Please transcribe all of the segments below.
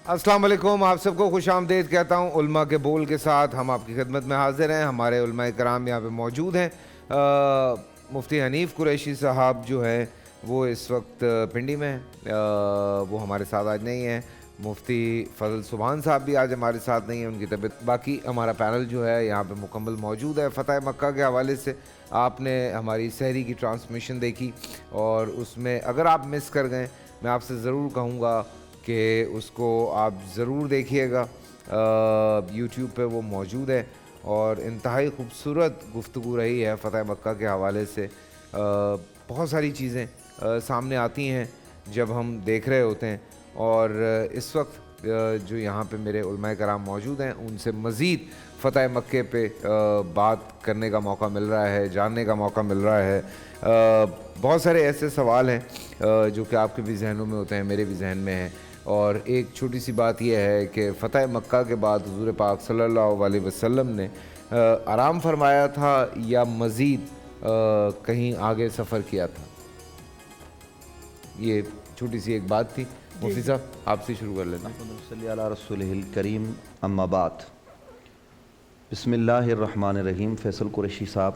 السلام علیکم، آپ سب کو خوش آمدید کہتا ہوں۔ علماء کے بول کے ساتھ ہم آپ کی خدمت میں حاضر ہیں۔ ہمارے علماء کرام یہاں پہ موجود ہیں۔ مفتی حنیف قریشی صاحب جو ہیں وہ اس وقت پنڈی میں ہیں، وہ ہمارے ساتھ آج نہیں ہیں۔ مفتی فضل سبحان صاحب بھی آج ہمارے ساتھ نہیں ہیں، ان کی طبیعت۔ باقی ہمارا پینل جو ہے یہاں پہ مکمل موجود ہے۔ فتح مکہ کے حوالے سے آپ نے ہماری سحری کی ٹرانسمیشن دیکھی، اور اس میں اگر آپ مس کر گئے، میں آپ سے ضرور کہوں گا کہ اس کو آپ ضرور دیکھیے گا۔ یوٹیوب پہ وہ موجود ہے، اور انتہائی خوبصورت گفتگو رہی ہے فتح مکہ کے حوالے سے۔ بہت ساری چیزیں سامنے آتی ہیں جب ہم دیکھ رہے ہوتے ہیں، اور اس وقت جو یہاں پہ میرے علماء کرام موجود ہیں ان سے مزید فتح مکہ پہ بات کرنے کا موقع مل رہا ہے، جاننے کا موقع مل رہا ہے۔ بہت سارے ایسے سوال ہیں جو کہ آپ کے بھی ذہنوں میں ہوتے ہیں، میرے بھی ذہن میں ہیں۔ اور ایک چھوٹی سی بات یہ ہے کہ فتح مکہ کے بعد حضور پاک صلی اللہ علیہ وسلم نے آرام فرمایا تھا یا مزید کہیں آگے سفر کیا تھا؟ یہ چھوٹی سی ایک بات تھی۔ مفتی صاحب آپ سے شروع کر لیتے ہیں۔ صلی علی رسولہ الکریم، اما بعد۔ بسم اللہ الرحمن الرحیم۔ فیصل قریشی صاحب،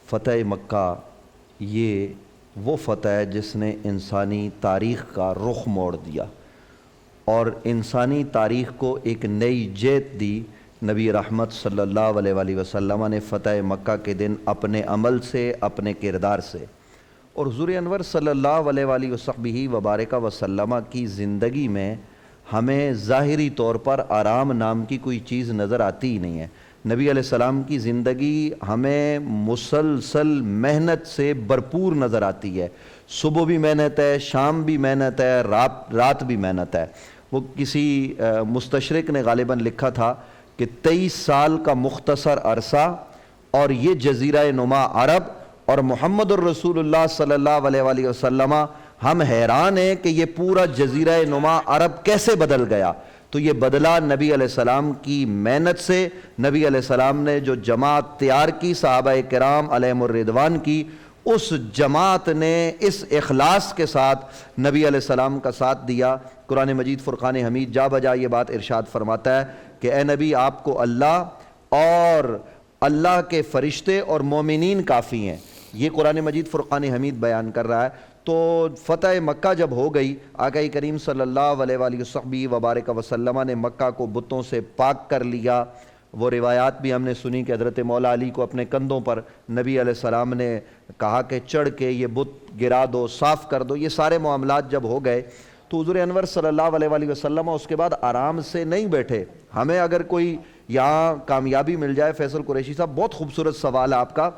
فتح مکہ یہ وہ فتح ہے جس نے انسانی تاریخ کا رخ موڑ دیا اور انسانی تاریخ کو ایک نئی جہت دی۔ نبی رحمت صلی اللہ علیہ وآلہ وسلم نے فتح مکہ کے دن اپنے عمل سے، اپنے کردار سے، اور حضور انور صلی اللہ علیہ وآلہ وصحبہ وبارک وسلم کی زندگی میں ہمیں ظاہری طور پر آرام نام کی کوئی چیز نظر آتی ہی نہیں ہے۔ نبی علیہ السلام کی زندگی ہمیں مسلسل محنت سے بھرپور نظر آتی ہے۔ صبح بھی محنت ہے، شام بھی محنت ہے، رات بھی محنت ہے۔ وہ کسی مستشرق نے غالباً لکھا تھا کہ 23 سال کا مختصر عرصہ، اور یہ جزیرہ نما عرب اور محمد الرسول اللہ صلی اللہ علیہ وآلہ وسلم، ہم حیران ہیں کہ یہ پورا جزیرہ نما عرب کیسے بدل گیا۔ تو یہ بدلا نبی علیہ السلام کی محنت سے۔ نبی علیہ السلام نے جو جماعت تیار کی، صحابہ کرام علیہم الرضوان کی، اس جماعت نے اس اخلاص کے ساتھ نبی علیہ السلام کا ساتھ دیا۔ قرآن مجید فرقان حمید جا بجا یہ بات ارشاد فرماتا ہے کہ اے نبی، آپ کو اللہ اور اللہ کے فرشتے اور مومنین کافی ہیں۔ یہ قرآن مجید فرقان حمید بیان کر رہا ہے۔ تو فتح مکہ جب ہو گئی، آقا کریم صلی اللہ علیہ وآلہ وصحبہ وبارک وسلم نے مکہ کو بتوں سے پاک کر لیا۔ وہ روایات بھی ہم نے سنی کہ حضرت مولا علی کو اپنے کندھوں پر نبی علیہ السلام نے کہا کہ چڑھ کے یہ بت گرا دو، صاف کر دو۔ یہ سارے معاملات جب ہو گئے تو حضور انور صلی اللہ علیہ وآلہ وسلم اس کے بعد آرام سے نہیں بیٹھے۔ ہمیں اگر کوئی یہاں کامیابی مل جائے، فیصل قریشی صاحب بہت خوبصورت سوال ہے آپ کا،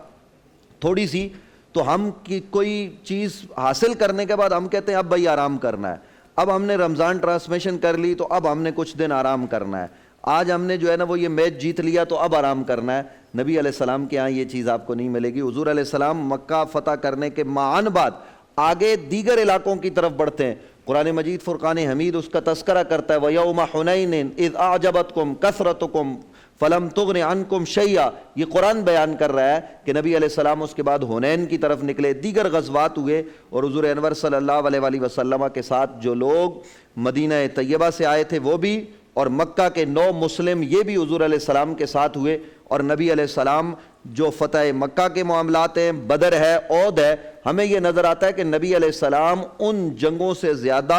تھوڑی سی تو ہم کی کوئی چیز حاصل کرنے کے بعد ہم کہتے ہیں اب بھائی آرام کرنا ہے۔ اب ہم نے رمضان ٹرانسمیشن کر لی تو اب ہم نے کچھ دن آرام کرنا ہے۔ آج ہم نے جو ہے نا وہ یہ میچ جیت لیا تو اب آرام کرنا ہے۔ نبی علیہ السلام کے ہاں یہ چیز آپ کو نہیں ملے گی۔ حضور علیہ السلام مکہ فتح کرنے کے معان بعد آگے دیگر علاقوں کی طرف بڑھتے ہیں۔ قرآن مجید فرقان حمید اس کا تذکرہ کرتا ہے، وَيَوْمَ حُنَيْنٍ إِذْ أَعْجَبَتْكُمْ كَثْرَتُكُمْ فَلَمْ تُغْنِ عَنْكُمْ شَيْئًا۔ یہ قرآن بیان کر رہا ہے کہ نبی علیہ السلام اس کے بعد حنین کی طرف نکلے، دیگر غزوات ہوئے، اور حضور انور صلی اللہ علیہ وآلہ وسلم کے ساتھ جو لوگ مدینہ طیبہ سے آئے تھے وہ بھی، اور مکہ کے 9 مسلم یہ بھی حضور علیہ السلام کے ساتھ ہوئے۔ اور نبی علیہ السلام جو فتح مکہ کے معاملات ہیں، بدر ہے، عہد ہے، ہمیں یہ نظر آتا ہے کہ نبی علیہ السلام ان جنگوں سے زیادہ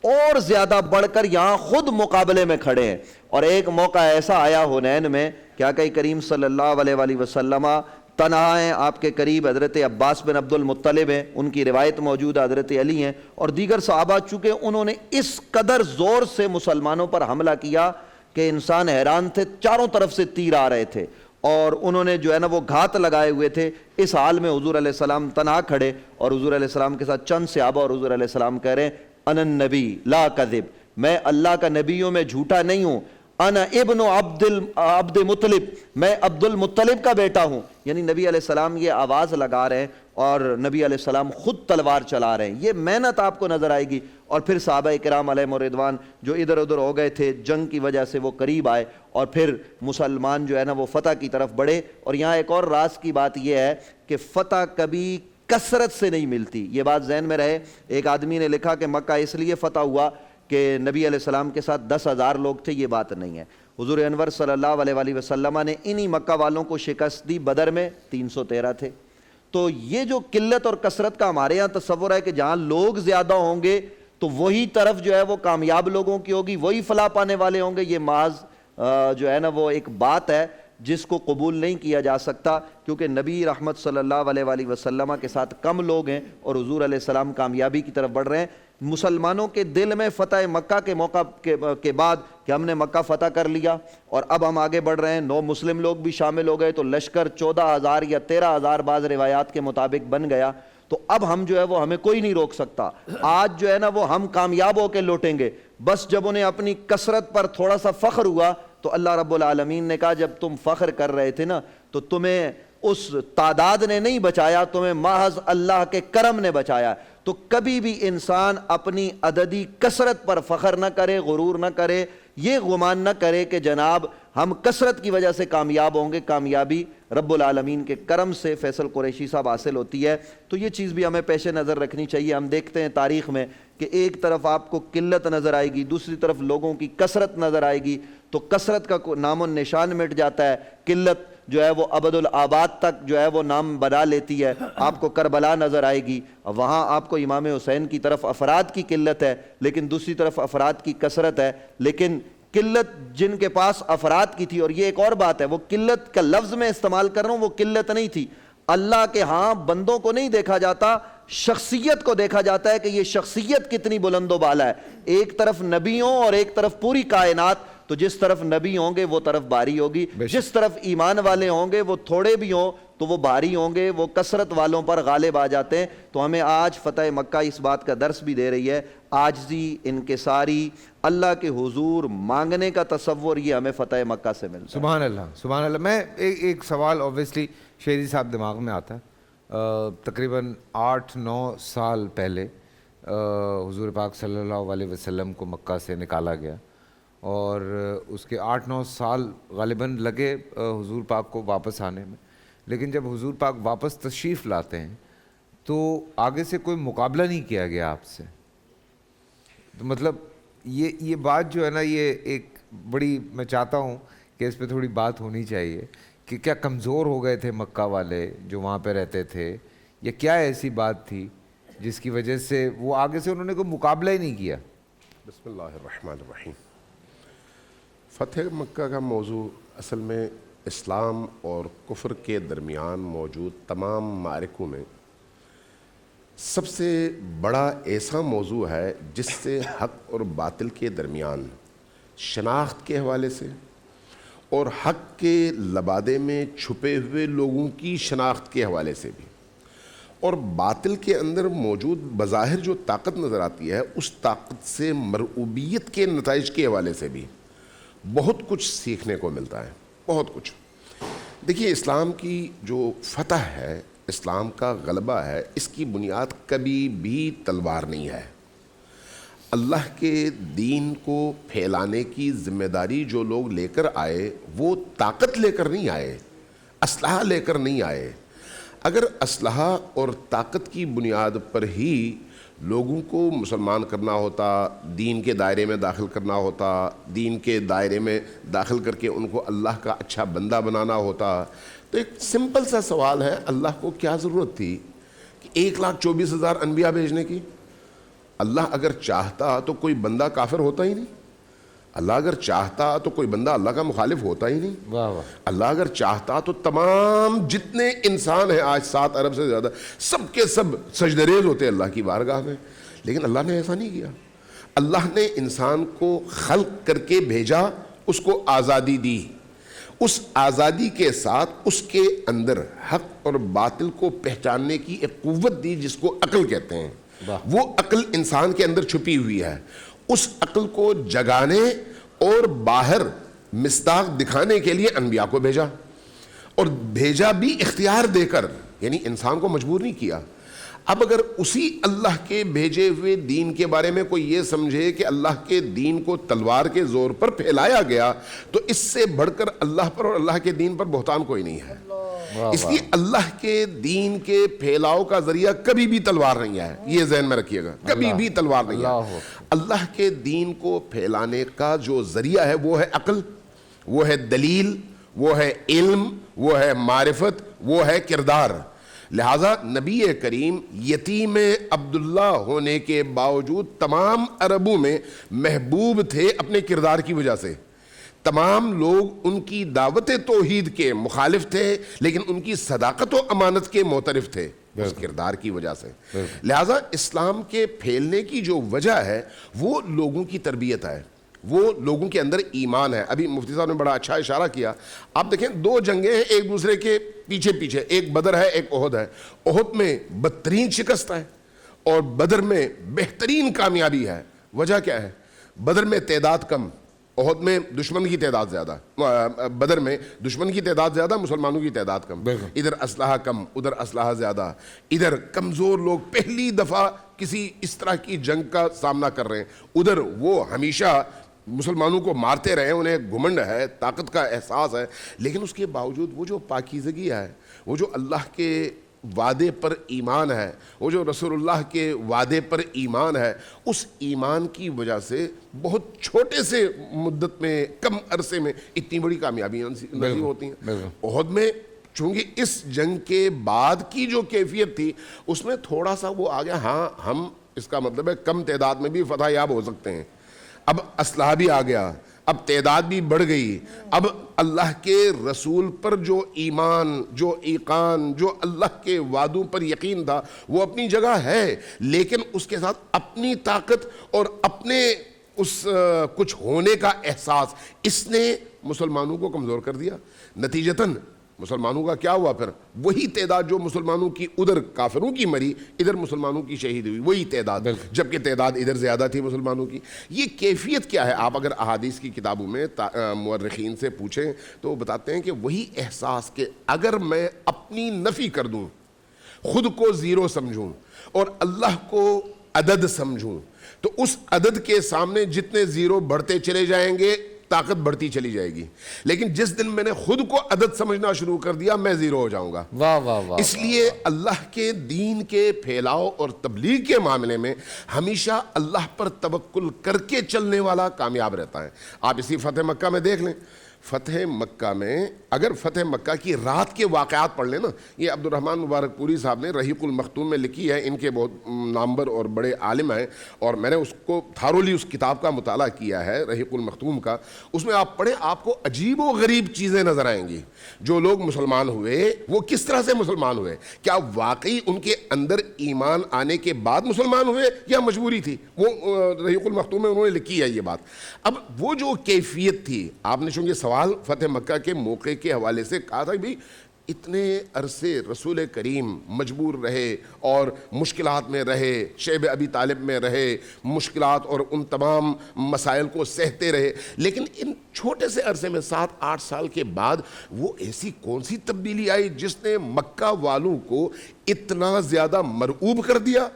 اور زیادہ بڑھ کر یہاں خود مقابلے میں کھڑے ہیں۔ اور ایک موقع ایسا آیا حنین میں کہ آقا کریم صلی اللہ علیہ وآلہ وسلم تنہا ہیں، آپ کے قریب حضرت عباس بن عبد المطلب ہیں، ان کی روایت موجود، حضرت علی ہیں اور دیگر صحابہ، چونکہ انہوں نے اس قدر زور سے مسلمانوں پر حملہ کیا کہ انسان حیران تھے، چاروں طرف سے تیر آ رہے تھے اور انہوں نے جو ہے نا وہ گھات لگائے ہوئے تھے۔ اس حال میں حضور علیہ السلام تنہا کھڑے، اور حضور علیہ السلام کے ساتھ چند صحابہ، اور حضور علیہ السلام کہہ رہے ہیں انا النبی لا کذب، میں اللہ کا نبیوں میں جھوٹا نہیں ہوں، انا ابن عبد مطلب، میں عبد المطلب کا بیٹا ہوں۔ یعنی نبی علیہ السلام یہ آواز لگا رہے ہیں اور نبی علیہ السلام خود تلوار چلا رہے ہیں۔ یہ محنت آپ کو نظر آئے گی۔ اور پھر صحابہ کرام علیہم الرضوان جو ادھر ادھر ہو گئے تھے جنگ کی وجہ سے، وہ قریب آئے اور پھر مسلمان جو ہے نا وہ فتح کی طرف بڑھے۔ اور یہاں ایک اور راز کی بات یہ ہے کہ فتح کبھی کثرت سے نہیں ملتی، یہ بات ذہن میں رہے۔ ایک آدمی نے لکھا کہ مکہ اس لیے فتح ہوا کہ نبی علیہ السلام کے ساتھ 10,000 لوگ تھے، یہ بات نہیں ہے۔ حضور انور صلی اللہ علیہ وآلہ وسلم نے انہی مکہ والوں کو شکست دی، بدر میں 313 تھے۔ تو یہ جو قلت اور کثرت کا ہمارے یہاں تصور ہے کہ جہاں لوگ زیادہ ہوں گے تو وہی طرف جو ہے وہ کامیاب لوگوں کی ہوگی، وہی فلاح پانے والے ہوں گے، یہ محض جو ہے نا وہ ایک بات ہے جس کو قبول نہیں کیا جا سکتا، کیونکہ نبی رحمت صلی اللہ علیہ وآلہ وسلم کے ساتھ کم لوگ ہیں اور حضور علیہ السلام کامیابی کی طرف بڑھ رہے ہیں۔ مسلمانوں کے دل میں فتح مکہ کے موقع کے بعد کہ ہم نے مکہ فتح کر لیا اور اب ہم آگے بڑھ رہے ہیں، 9 مسلم لوگ بھی شامل ہو گئے تو لشکر 14,000 یا 13,000 بعض روایات کے مطابق بن گیا، تو اب ہم جو ہے وہ ہمیں کوئی نہیں روک سکتا۔ آج جو ہے نا وہ ہم کامیاب ہو کے لوٹیں گے۔ بس جب انہیں اپنی کثرت پر تھوڑا سا فخر ہوا تو اللہ رب العالمین نے کہا جب تم فخر کر رہے تھے نا تو تمہیں اس تعداد نے نہیں بچایا، تمہیں محض اللہ کے کرم نے بچایا۔ تو کبھی بھی انسان اپنی عددی کثرت پر فخر نہ کرے، غرور نہ کرے، یہ گمان نہ کرے کہ جناب ہم کثرت کی وجہ سے کامیاب ہوں گے۔ کامیابی رب العالمین کے کرم سے فیصل قریشی صاحب حاصل ہوتی ہے، تو یہ چیز بھی ہمیں پیش نظر رکھنی چاہیے۔ ہم دیکھتے ہیں تاریخ میں کہ ایک طرف آپ کو قلت نظر آئے گی، دوسری طرف لوگوں کی کثرت نظر آئے گی، تو کثرت کا نام و نشان مٹ جاتا ہے، قلت جو ہے وہ ابد الآباد تک جو ہے وہ نام بنا لیتی ہے۔ آپ کو کربلا نظر آئے گی، وہاں آپ کو امام حسین کی طرف افراد کی قلت ہے لیکن دوسری طرف افراد کی کثرت ہے۔ لیکن قلت جن کے پاس افراد کی تھی، اور یہ ایک اور بات ہے، وہ قلت کا لفظ میں استعمال کر رہا ہوں، وہ قلت نہیں تھی۔ اللہ کے ہاں بندوں کو نہیں دیکھا جاتا، شخصیت کو دیکھا جاتا ہے کہ یہ شخصیت کتنی بلند و بالا ہے۔ ایک طرف نبیوں اور ایک طرف پوری کائنات، تو جس طرف نبی ہوں گے وہ طرف بھاری ہوگی، جس طرف ایمان والے ہوں گے وہ تھوڑے بھی ہوں تو وہ بھاری ہوں گے، وہ کثرت والوں پر غالب آ جاتے ہیں۔ تو ہمیں آج فتح مکہ اس بات کا درس بھی دے رہی ہے، عاجزی، انکساری، اللہ کے حضور مانگنے کا تصور، یہ ہمیں فتح مکہ سے ملتا ہے۔ سبحان اللہ، سبحان اللہ۔ میں ایک سوال اوبویسلی شہری صاحب دماغ میں آتا ہے۔ تقریباً 8-9 سال پہلے حضور پاک صلی اللہ علیہ وسلم کو مکہ سے نکالا گیا اور اس کے 8-9 سال غالباً لگے حضور پاک کو واپس آنے میں، لیکن جب حضور پاک واپس تشریف لاتے ہیں تو آگے سے کوئی مقابلہ نہیں کیا گیا آپ سے۔ تو مطلب یہ بات جو ہے نا، یہ ایک بڑی، میں چاہتا ہوں کہ اس پہ تھوڑی بات ہونی چاہیے کہ کیا کمزور ہو گئے تھے مکہ والے جو وہاں پہ رہتے تھے، یا کیا ایسی بات تھی جس کی وجہ سے وہ آگے سے انہوں نے کوئی مقابلہ ہی نہیں کیا؟ بسم اللہ الرحمن الرحیم۔ فتح مکہ کا موضوع اصل میں اسلام اور کفر کے درمیان موجود تمام معرکوں میں سب سے بڑا ایسا موضوع ہے جس سے حق اور باطل کے درمیان شناخت کے حوالے سے اور حق کے لبادے میں چھپے ہوئے لوگوں کی شناخت کے حوالے سے بھی، اور باطل کے اندر موجود بظاہر جو طاقت نظر آتی ہے اس طاقت سے مرعوبیت کے نتائج کے حوالے سے بھی بہت کچھ سیکھنے کو ملتا ہے، بہت کچھ۔ دیکھیے، اسلام کی جو فتح ہے، اسلام کا غلبہ ہے، اس کی بنیاد کبھی بھی تلوار نہیں ہے۔ اللہ کے دین کو پھیلانے کی ذمہ داری جو لوگ لے کر آئے وہ طاقت لے کر نہیں آئے، اسلحہ لے کر نہیں آئے۔ اگر اسلحہ اور طاقت کی بنیاد پر ہی لوگوں کو مسلمان کرنا ہوتا، دین کے دائرے میں داخل کرنا ہوتا، دین کے دائرے میں داخل کر کے ان کو اللہ کا اچھا بندہ بنانا ہوتا، تو ایک سمپل سا سوال ہے، اللہ کو کیا ضرورت تھی کہ 1,24,000 انبیاء بھیجنے کی؟ اللہ اگر چاہتا تو کوئی بندہ کافر ہوتا ہی نہیں، اللہ اگر چاہتا تو کوئی بندہ اللہ کا مخالف ہوتا ہی نہیں، واہ واہ۔ اللہ اگر چاہتا تو تمام جتنے انسان ہیں آج 7 ارب سے زیادہ، سب کے سب سجدریز ہوتے اللہ کی بارگاہ میں، لیکن اللہ نے ایسا نہیں کیا۔ اللہ نے انسان کو خلق کر کے بھیجا، اس کو آزادی دی، اس آزادی کے ساتھ اس کے اندر حق اور باطل کو پہچاننے کی ایک قوت دی جس کو عقل کہتے ہیں۔ وہ عقل انسان کے اندر چھپی ہوئی ہے، اس عقل کو جگانے اور باہر مصداق دکھانے کے لیے انبیاء کو بھیجا، اور بھیجا بھی اختیار دے کر، یعنی انسان کو مجبور نہیں کیا۔ اب اگر اسی اللہ کے بھیجے ہوئے دین کے بارے میں کوئی یہ سمجھے کہ اللہ کے دین کو تلوار کے زور پر پھیلایا گیا، تو اس سے بڑھ کر اللہ پر اور اللہ کے دین پر بہتان کوئی نہیں ہے۔ اس لیے اللہ کے دین کے پھیلاؤ کا ذریعہ کبھی بھی تلوار نہیں ہے، یہ ذہن میں رکھیے گا، کبھی بھی تلوار نہیں ہے۔ اللہ کے دین کو پھیلانے کا جو ذریعہ ہے وہ ہے عقل، وہ ہے دلیل، وہ ہے علم، وہ ہے معرفت، وہ ہے کردار۔ لہٰذا نبی کریم یتیم عبداللہ ہونے کے باوجود تمام عربوں میں محبوب تھے اپنے کردار کی وجہ سے۔ تمام لوگ ان کی دعوت توحید کے مخالف تھے لیکن ان کی صداقت و امانت کے معترف تھے اس کردار کی وجہ سے۔ لہٰذا اسلام کے پھیلنے کی جو وجہ ہے وہ لوگوں کی تربیت ہے، وہ لوگوں کے اندر ایمان ہے۔ ابھی مفتی صاحب نے بڑا اچھا اشارہ کیا، آپ دیکھیں دو جنگیں ہیں ایک دوسرے کے پیچھے پیچھے، ایک بدر ہے ایک احد ہے۔ احد میں بدترین شکست ہے اور بدر میں بہترین کامیابی ہے۔ وجہ کیا ہے؟ بدر میں تعداد کم، احد میں دشمن کی تعداد زیادہ، بدر میں دشمن کی تعداد زیادہ، مسلمانوں کی تعداد کم، ادھر اسلحہ کم ادھر اسلحہ زیادہ، ادھر کمزور لوگ پہلی دفعہ کسی اس طرح کی جنگ کا سامنا کر رہے ہیں، ادھر وہ ہمیشہ مسلمانوں کو مارتے رہے، انہیں گھمنڈ ہے، طاقت کا احساس ہے، لیکن اس کے باوجود وہ جو پاکیزگی ہے، وہ جو اللہ کے وعدے پر ایمان ہے، وہ جو رسول اللہ کے وعدے پر ایمان ہے، اس ایمان کی وجہ سے بہت چھوٹے سے مدت میں، کم عرصے میں اتنی بڑی کامیابیاں نصیب ہوتی ہیں۔ احد میں چونکہ اس جنگ کے بعد کی جو کیفیت تھی اس میں تھوڑا سا وہ آ گیا، ہاں ہم اس کا مطلب ہے کم تعداد میں بھی فتح یاب ہو سکتے ہیں، اب اسلحہ بھی آ گیا، اب تعداد بھی بڑھ گئی، اب اللہ کے رسول پر جو ایمان، جو ایقان، جو اللہ کے وعدوں پر یقین تھا وہ اپنی جگہ ہے، لیکن اس کے ساتھ اپنی طاقت اور اپنے اس کچھ ہونے کا احساس اس نے مسلمانوں کو کمزور کر دیا۔ نتیجتاً مسلمانوں کا کیا ہوا؟ پھر وہی تعداد جو مسلمانوں کی ادھر کافروں کی مری، ادھر مسلمانوں کی شہید ہوئی، وہی تعداد، جبکہ تعداد ادھر زیادہ تھی مسلمانوں کی۔ یہ کیفیت کیا ہے؟ آپ اگر احادیث کی کتابوں میں مورخین سے پوچھیں تو وہ بتاتے ہیں کہ وہی احساس کہ اگر میں اپنی نفی کر دوں، خود کو زیرو سمجھوں اور اللہ کو عدد سمجھوں، تو اس عدد کے سامنے جتنے زیرو بڑھتے چلے جائیں گے طاقت بڑھتی چلی جائے گی، لیکن جس دن میں نے خود کو عدد سمجھنا شروع کر دیا میں زیرو ہو جاؤں گا۔ واہ واہ واہ۔ اس لیے اللہ کے دین کے پھیلاؤ اور تبلیغ کے معاملے میں ہمیشہ اللہ پر توکل کر کے چلنے والا کامیاب رہتا ہے۔ آپ اسی فتح مکہ میں دیکھ لیں، فتح مکہ میں اگر فتح مکہ کی رات کے واقعات پڑھ لیں نا، یہ عبد الرحمن مبارک پوری صاحب نے رحیق المختوم میں لکھی ہے، ان کے بہت نامور اور بڑے عالم ہیں، اور میں نے اس کو تھارولی اس کتاب کا مطالعہ کیا ہے رحیق المختوم کا۔ اس میں آپ پڑھیں آپ کو عجیب و غریب چیزیں نظر آئیں گی۔ جو لوگ مسلمان ہوئے وہ کس طرح سے مسلمان ہوئے، کیا واقعی ان کے اندر ایمان آنے کے بعد مسلمان ہوئے یا مجبوری تھی؟ وہ رحیق المختوم میں انہوں نے لکھی ہے یہ بات۔ اب وہ جو کیفیت تھی، آپ نے چونکہ سوال فتح مکہ کے موقع کے حوالے سے کہا تھا بھی اتنے عرصے رسول کریم مجبور رہے اور مشکلات میں رہے، شیب ابی طالب میں رہے، مشکلات اور ان تمام مسائل کو سہتے رہے، لیکن ان چھوٹے سے عرصے میں 7-8 سال کے بعد وہ ایسی کون سی تبدیلی آئی جس نے مکہ والوں کو اتنا زیادہ مرعوب کر دیا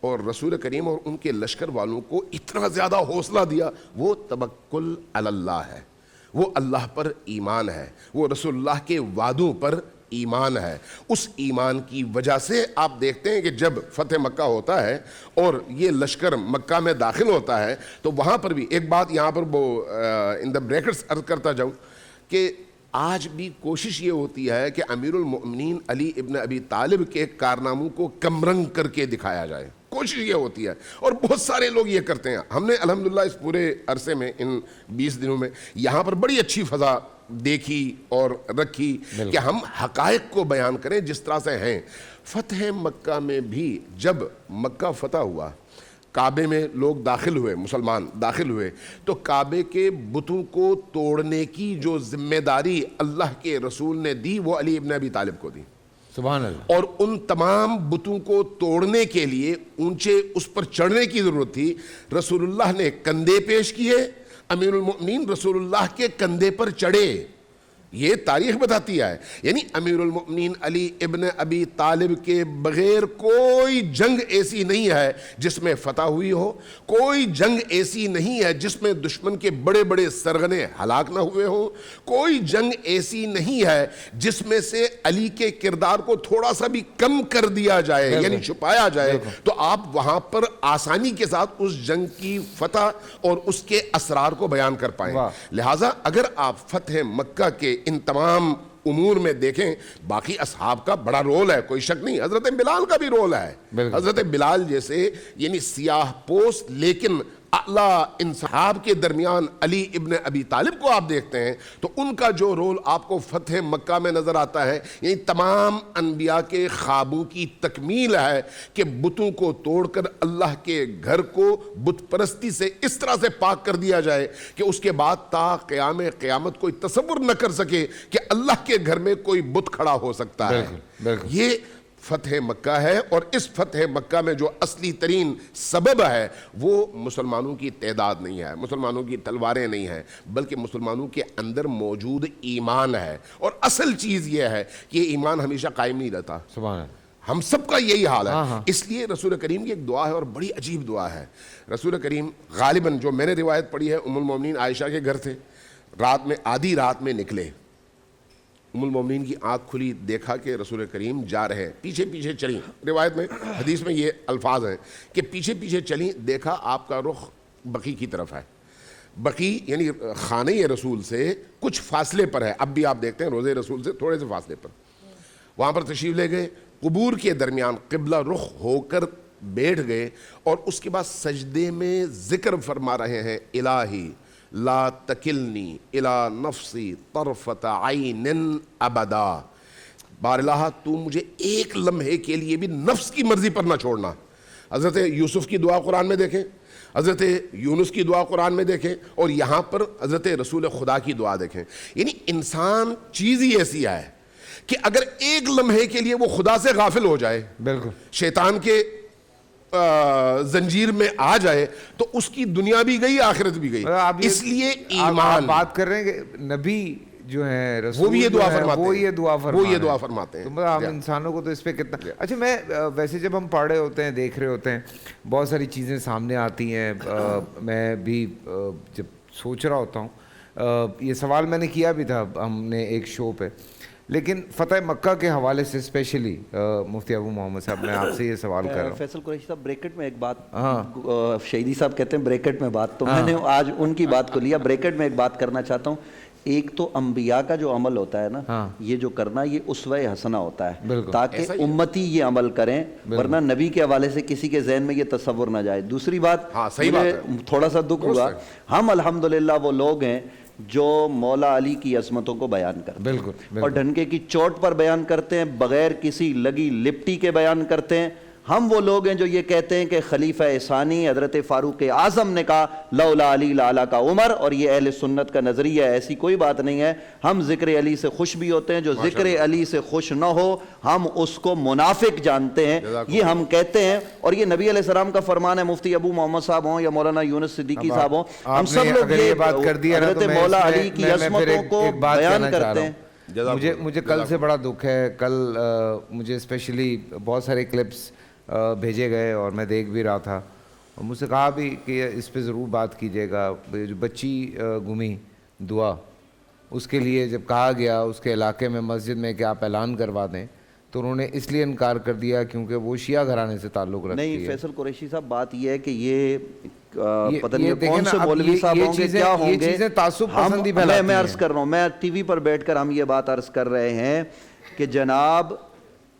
اور رسول کریم اور ان کے لشکر والوں کو اتنا زیادہ حوصلہ دیا؟ وہ توکل علی اللہ ہے، وہ اللہ پر ایمان ہے، وہ رسول اللہ کے وعدوں پر ایمان ہے۔ اس ایمان کی وجہ سے آپ دیکھتے ہیں کہ جب فتح مکہ ہوتا ہے اور یہ لشکر مکہ میں داخل ہوتا ہے تو وہاں پر بھی ایک بات یہاں پر وہ ان دا بریکٹس عرض کرتا جاؤں کہ آج بھی کوشش یہ ہوتی ہے کہ امیر المؤمنین علی ابن ابی طالب کے کارناموں کو کمرنگ کر کے دکھایا جائے، کوشش یہ ہوتی ہے، اور بہت سارے لوگ یہ کرتے ہیں۔ ہم نے الحمدللہ اس پورے عرصے میں ان 20 دنوں میں یہاں پر بڑی اچھی فضا دیکھی اور رکھی کہ ہم حقائق کو بیان کریں جس طرح سے ہیں۔ فتح مکہ میں بھی جب مکہ فتح ہوا، کعبے میں لوگ داخل ہوئے، مسلمان داخل ہوئے، تو کعبے کے بتوں کو توڑنے کی جو ذمہ داری اللہ کے رسول نے دی وہ علی ابن ابی طالب کو دی۔ سبحان اللہ۔ اور ان تمام بتوں کو توڑنے کے لیے اونچے اس پر چڑھنے کی ضرورت تھی، رسول اللہ نے کندھے پیش کیے، امیر المؤمنین رسول اللہ کے کندھے پر چڑھے، یہ تاریخ بتاتی ہے. یعنی امیر المؤمنین علی ابن ابی طالب کے بغیر کوئی جنگ ایسی نہیں ہے جس میں فتح ہوئی ہو, کوئی جنگ ایسی نہیں ہے جس میں دشمن کے بڑے بڑے سرغنے ہلاک نہ ہوئے ہوں, کوئی جنگ ایسی نہیں ہے جس میں سے علی کے کردار کو تھوڑا سا بھی کم کر دیا جائے یعنی چھپایا جائے, تو آپ وہاں پر آسانی کے ساتھ اس جنگ کی فتح اور اس کے اسرار کو بیان کر پائیں. لہٰذا اگر آپ فتح مکہ کے ان تمام امور میں دیکھیں, باقی اصحاب کا بڑا رول ہے, کوئی شک نہیں. حضرت بلال کا بھی رول ہے. حضرت بلال جیسے یعنی سیاہ پوست لیکن اعلیٰ انصحاب کے درمیان علی ابن ابی طالب کو آپ دیکھتے ہیں تو ان کا جو رول آپ کو فتح مکہ میں نظر آتا ہے, یعنی تمام انبیاء کے خوابوں کی تکمیل ہے کہ بتوں کو توڑ کر اللہ کے گھر کو بت پرستی سے اس طرح سے پاک کر دیا جائے کہ اس کے بعد تا قیام قیامت کوئی تصور نہ کر سکے کہ اللہ کے گھر میں کوئی بت کھڑا ہو سکتا ہے. یہ فتح مکہ ہے, اور اس فتح مکہ میں جو اصلی ترین سبب ہے وہ مسلمانوں کی تعداد نہیں ہے, مسلمانوں کی تلواریں نہیں ہیں, بلکہ مسلمانوں کے اندر موجود ایمان ہے. اور اصل چیز یہ ہے کہ یہ ایمان ہمیشہ قائم نہیں رہتا. سبحان اللہ. ہم سب کا یہی حال ہے. اس لیے رسول کریم کی ایک دعا ہے اور بڑی عجیب دعا ہے. رسول کریم غالباً جو میں نے روایت پڑھی ہے ام المومنین عائشہ کے گھر تھے, رات میں آدھی رات میں نکلے, ام المومنین کی آنکھ کھلی, دیکھا کہ رسول کریم جا رہے ہیں, پیچھے پیچھے چلیں. روایت میں حدیث میں یہ الفاظ ہیں کہ پیچھے پیچھے چلیں, دیکھا آپ کا رخ بقی کی طرف ہے. بقی یعنی خانہ رسول سے کچھ فاصلے پر ہے, اب بھی آپ دیکھتے ہیں روضے رسول سے تھوڑے سے فاصلے پر, وہاں پر تشریف لے گئے, قبور کے درمیان قبلہ رخ ہو کر بیٹھ گئے, اور اس کے بعد سجدے میں ذکر فرما رہے ہیں, الہی لا تکلنی الی نفسی طرفت عین ابدا, بار الہ تو مجھے ایک لمحے کے لیے بھی نفس کی مرضی پر نہ چھوڑنا. حضرت یوسف کی دعا قرآن میں دیکھیں, حضرت یونس کی دعا قرآن میں دیکھیں, اور یہاں پر حضرت رسول خدا کی دعا دیکھیں. یعنی انسان چیز ہی ایسی ہے کہ اگر ایک لمحے کے لیے وہ خدا سے غافل ہو جائے, بالکل شیطان کے زنجیر میں آ جائے, تو اس کی دنیا بھی گئی آخرت بھی گئی. اس لیے ایمان بات کر رہے ہیں کہ نبی جو ہیں رسول وہ بھی یہ دعا فرماتے ہیں, وہ یہ دعا فرماتے ہیں. تو ہم انسانوں کو تو اس پہ کتنا اچھا. میں ویسے جب ہم پڑھ رہے ہوتے ہیں, دیکھ رہے ہوتے ہیں, بہت ساری چیزیں سامنے آتی ہیں. میں بھی جب سوچ رہا ہوتا ہوں, یہ سوال میں نے کیا بھی تھا ہم نے ایک شو پہ, لیکن فتح مکہ کے حوالے سے اسپیشلی مفتی ابو محمد صاحب میں آپ سے یہ سوال کر رہا ہوں. فیصل قریشی صاحب بریکٹ میں ایک بات, شہیدی صاحب کہتے ہیں بریکٹ میں بات, تو میں نے آج ان کی بات کو لیا. بریکٹ میں ایک بات کرنا چاہتا ہوں. ایک تو انبیاء کا جو عمل ہوتا ہے نا, یہ جو کرنا, یہ اسوہ حسنہ ہوتا ہے تاکہ امتی یہ عمل کریں, ورنہ نبی کے حوالے سے کسی کے ذہن میں یہ تصور نہ جائے. دوسری بات, مجھے تھوڑا سا دکھ ہوا, ہم الحمدللہ وہ لوگ ہیں جو مولا علی کی عظمتوں کو بیان کرتے ہیں اور ڈھنکے کی چوٹ پر بیان کرتے ہیں, بغیر کسی لگی لپٹی کے بیان کرتے ہیں. ہم وہ لوگ ہیں جو یہ کہتے ہیں کہ خلیفہ ثانی حضرت فاروق اعظم نے کہا لولا علی لعلا کا عمر, اور یہ اہل سنت کا نظریہ ہے. ایسی کوئی بات نہیں ہے. ہم ذکر علی سے خوش بھی ہوتے ہیں, جو ذکر علی سے خوش نہ ہو ہم اس کو منافق جانتے ہیں, یہ ہم کہتے ہیں. اور یہ نبی علیہ السلام کا فرمان ہے, مفتی ابو محمد صاحب ہوں یا مولانا یونس صدیقی صاحب ہوں, ہم سب لوگ یہ بات کر دی حضرت مولا علی کی عظمتوں کو بیان کرتے ہیں. مجھے کل سے بڑا دکھ ہے. کل مجھے اسپیشلی بہت سارے کلپس بھیجے گئے اور میں دیکھ بھی رہا تھا, اور مجھ سے کہا بھی کہ اس پہ ضرور بات کیجیے گا. جو بچی گمی دعا, اس کے لیے جب کہا گیا اس کے علاقے میں مسجد میں کہ آپ اعلان کروا دیں, تو انہوں نے اس لیے انکار کر دیا کیونکہ وہ شیعہ گھرانے سے تعلق رکھتی ہے. نہیں فیصل قریشی صاحب, بات یہ ہے کہ یہ پتہ نہیں کون سے مولوی صاحب ہوں گے, کیا ہوں گے. میں عرض کر رہا ہوں, میں ٹی وی پر بیٹھ کر ہم یہ بات عرض کر رہے ہیں کہ جناب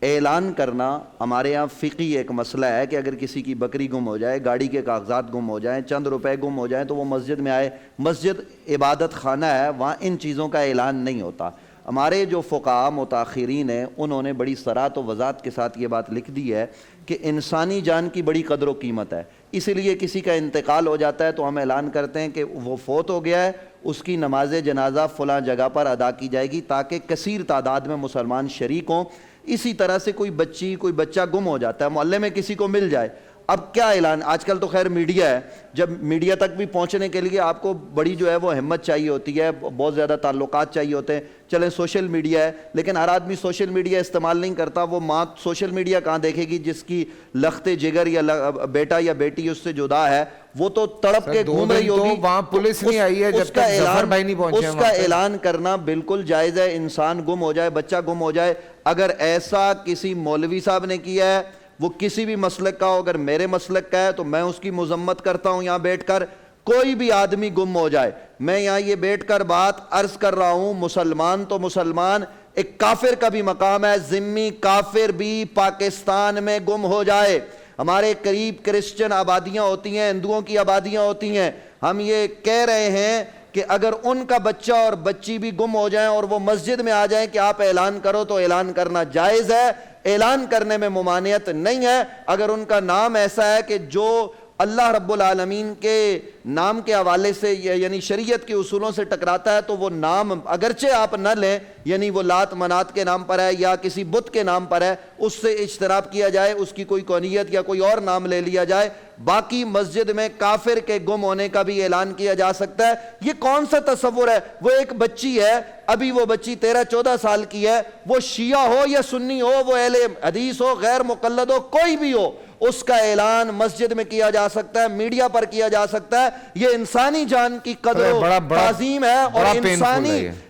اعلان کرنا ہمارے یہاں فقہی ایک مسئلہ ہے کہ اگر کسی کی بکری گم ہو جائے, گاڑی کے کاغذات گم ہو جائیں, چند روپے گم ہو جائیں, تو وہ مسجد میں آئے. مسجد عبادت خانہ ہے, وہاں ان چیزوں کا اعلان نہیں ہوتا. ہمارے جو فقہاء متاخرین ہیں انہوں نے بڑی صراحت و وضاحت کے ساتھ یہ بات لکھ دی ہے کہ انسانی جان کی بڑی قدر و قیمت ہے, اسی لیے کسی کا انتقال ہو جاتا ہے تو ہم اعلان کرتے ہیں کہ وہ فوت ہو گیا ہے, اس کی نماز جنازہ فلاں جگہ پر ادا کی جائے گی تاکہ کثیر تعداد میں مسلمان شریک ہوں. اسی طرح سے کوئی بچی کوئی بچہ گم ہو جاتا ہے, محلے میں کسی کو مل جائے, اب کیا اعلان؟ آج کل تو خیر میڈیا ہے، جب میڈیا تک بھی پہنچنے کے لیے آپ کو بڑی جو ہے وہ ہمت چاہیے ہوتی ہے، بہت زیادہ تعلقات چاہیے ہوتے ہیں. چلیں سوشل میڈیا ہے، لیکن ہر آدمی سوشل میڈیا استعمال نہیں کرتا. وہ ماں سوشل میڈیا کہاں دیکھے گی جس کی لخت جگر یا بیٹا یا بیٹی اس سے جدا ہے؟ وہ تو تڑپ کے گھوم رہی ہوگی. وہاں پولیس نہیں آئی ہے جب تک ظفر بھائی نہیں پہنچے. اس کا اعلان کرنا بالکل جائز ہے. انسان گم ہو جائے، بچہ گم ہو جائے، اگر ایسا کسی مولوی صاحب نے کیا ہے، وہ کسی بھی مسلک کا ہو، اگر میرے مسلک کا ہے تو میں اس کی مذمت کرتا ہوں. یہاں بیٹھ کر کوئی بھی آدمی گم ہو جائے، میں یہاں یہ بیٹھ کر بات عرض کر رہا ہوں، مسلمان تو مسلمان، ایک کافر کا بھی مقام ہے. ذمی کافر بھی پاکستان میں گم ہو جائے، ہمارے قریب کرسچن آبادیاں ہوتی ہیں، ہندوؤں کی آبادیاں ہوتی ہیں، ہم یہ کہہ رہے ہیں کہ اگر ان کا بچہ اور بچی بھی گم ہو جائیں اور وہ مسجد میں آ جائیں کہ آپ اعلان کرو، تو اعلان کرنا جائز ہے. اعلان کرنے میں ممانعت نہیں ہے. اگر ان کا نام ایسا ہے کہ جو اللہ رب العالمین کے نام کے حوالے سے یعنی شریعت کے اصولوں سے ٹکراتا ہے، تو وہ نام اگرچہ آپ نہ لیں، یعنی وہ لات منات کے نام پر ہے یا کسی بت کے نام پر ہے، اس سے اجتناب کیا جائے، اس کی کوئی کونیت یا کوئی اور نام لے لیا جائے. باقی مسجد میں کافر کے گم ہونے کا بھی اعلان کیا جا سکتا ہے. یہ کون سا تصور ہے؟ وہ ایک بچی ہے، ابھی وہ بچی 13-14 سال کی ہے، وہ شیعہ ہو یا سنی ہو، وہ اہل حدیث ہو، غیر مقلد ہو، کوئی بھی ہو، اس کا اعلان مسجد میں کیا جا سکتا ہے، میڈیا پر کیا جا سکتا ہے. یہ انسانی جان کی قدر و تعظیم ہے، اور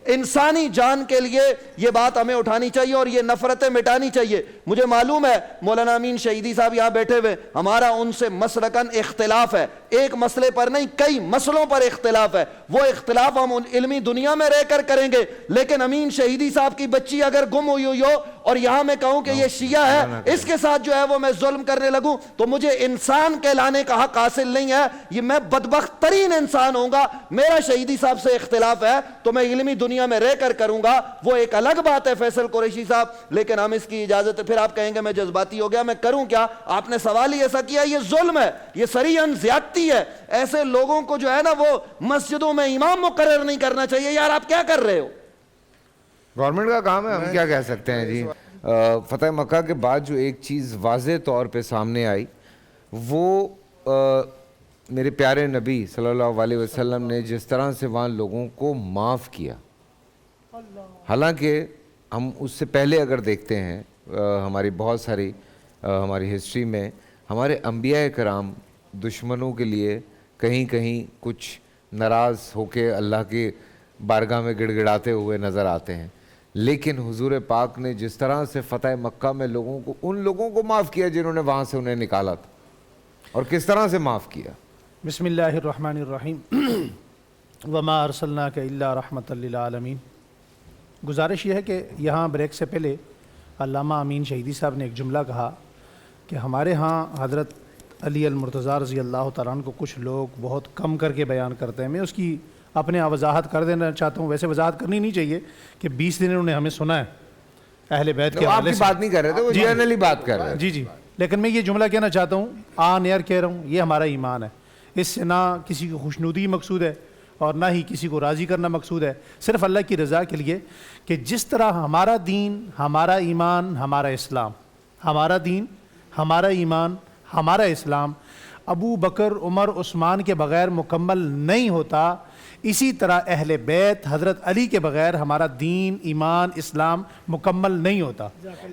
انسانی جان کے لیے یہ بات ہمیں اٹھانی چاہیے اور یہ نفرتیں مٹانی چاہیے. مجھے معلوم ہے مولانا امین شہیدی صاحب یہاں بیٹھے ہوئے، ہمارا ان سے مسلکن اختلاف ہے، ایک مسئلے پر نہیں کئی مسئلوں پر اختلاف ہے. وہ اختلاف ہم علمی دنیا میں رہ کر کریں گے، لیکن امین شہیدی صاحب کی بچی اگر گم ہوئی ہو اور یہاں میں کہوں کہ یہ شیعہ ہے، اس کے ساتھ جو ہے وہ میں ظلم کرنے لگوں، تو مجھے انسان کہلانے کا حق حاصل نہیں ہے. یہ میں بدبخت ترین انسان ہوں گا. میرا شہیدی صاحب سے اختلاف ہے تو میں علمی دنیا میں رہ کر کروں گا، وہ ایک الگ بات ہے فیصل قریشی صاحب. لیکن ہم اس کی اجازت، پھر آپ کہیں گے میں جذباتی ہو گیا، میں کروں کیا؟ آپ نے سوال ہی ایسا کیا. یہ ظلم ہے، یہ صریحاً زیادتی ہے. ایسے لوگوں کو جو ہے نا وہ مسجدوں میں امام مقرر نہیں کرنا چاہیے. یار آپ کیا کر رہے ہو؟ گورنمنٹ کا کام ہے، ہم کیا کہہ سکتے ہیں جی. فتح مکہ کے بعد جو ایک چیز واضح طور پہ سامنے آئی، وہ میرے پیارے نبی صلی اللہ علیہ وسلم نے جس طرح سے وہاں لوگوں کو معاف کیا. حالانکہ ہم اس سے پہلے اگر دیکھتے ہیں ہماری بہت ساری ہماری ہسٹری میں ہمارے انبیاء کرام دشمنوں کے لیے کہیں کہیں کچھ ناراض ہو کے اللہ کی بارگاہ میں گڑ گڑاتے ہوئے نظر آتے ہیں. لیکن حضور پاک نے جس طرح سے فتح مکہ میں ان لوگوں کو معاف کیا جنہوں نے وہاں سے انہیں نکالا تھا، اور کس طرح سے معاف کیا. بسم اللہ الرحمن الرحیم. وما ارسلناک الا رحمۃ للعالمین. گزارش یہ ہے کہ یہاں بریک سے پہلے علامہ امین شہیدی صاحب نے ایک جملہ کہا کہ ہمارے ہاں حضرت علی المرتضیٰ رضی اللہ تعالیٰ عنہ کو کچھ لوگ بہت کم کر کے بیان کرتے ہیں. میں اس کی اپنے وضاحت کر دینا چاہتا ہوں. ویسے وضاحت کرنی نہیں چاہیے کہ 20 دن انہوں نے ہمیں سنا ہے اہل بیت کے حوالے سے. آپ کی بات نہیں کر رہے تھے، وہ جنرلی بات کر رہے تھے. جی لیکن میں یہ جملہ کہنا چاہتا ہوں، آن ایئر کہہ رہا ہوں، یہ ہمارا ایمان ہے. اس سے نہ کسی کی خوشنودی مقصود ہے اور نہ ہی کسی کو راضی کرنا مقصود ہے، صرف اللہ کی رضا کے لیے. کہ جس طرح ہمارا دین، ہمارا ایمان، ہمارا اسلام، ہمارا دین، ہمارا ایمان، ہمارا اسلام ابو بکر، عمر، عثمان کے بغیر مکمل نہیں ہوتا، اسی طرح اہل بیت حضرت علی کے بغیر ہمارا دین، ایمان، اسلام مکمل نہیں ہوتا.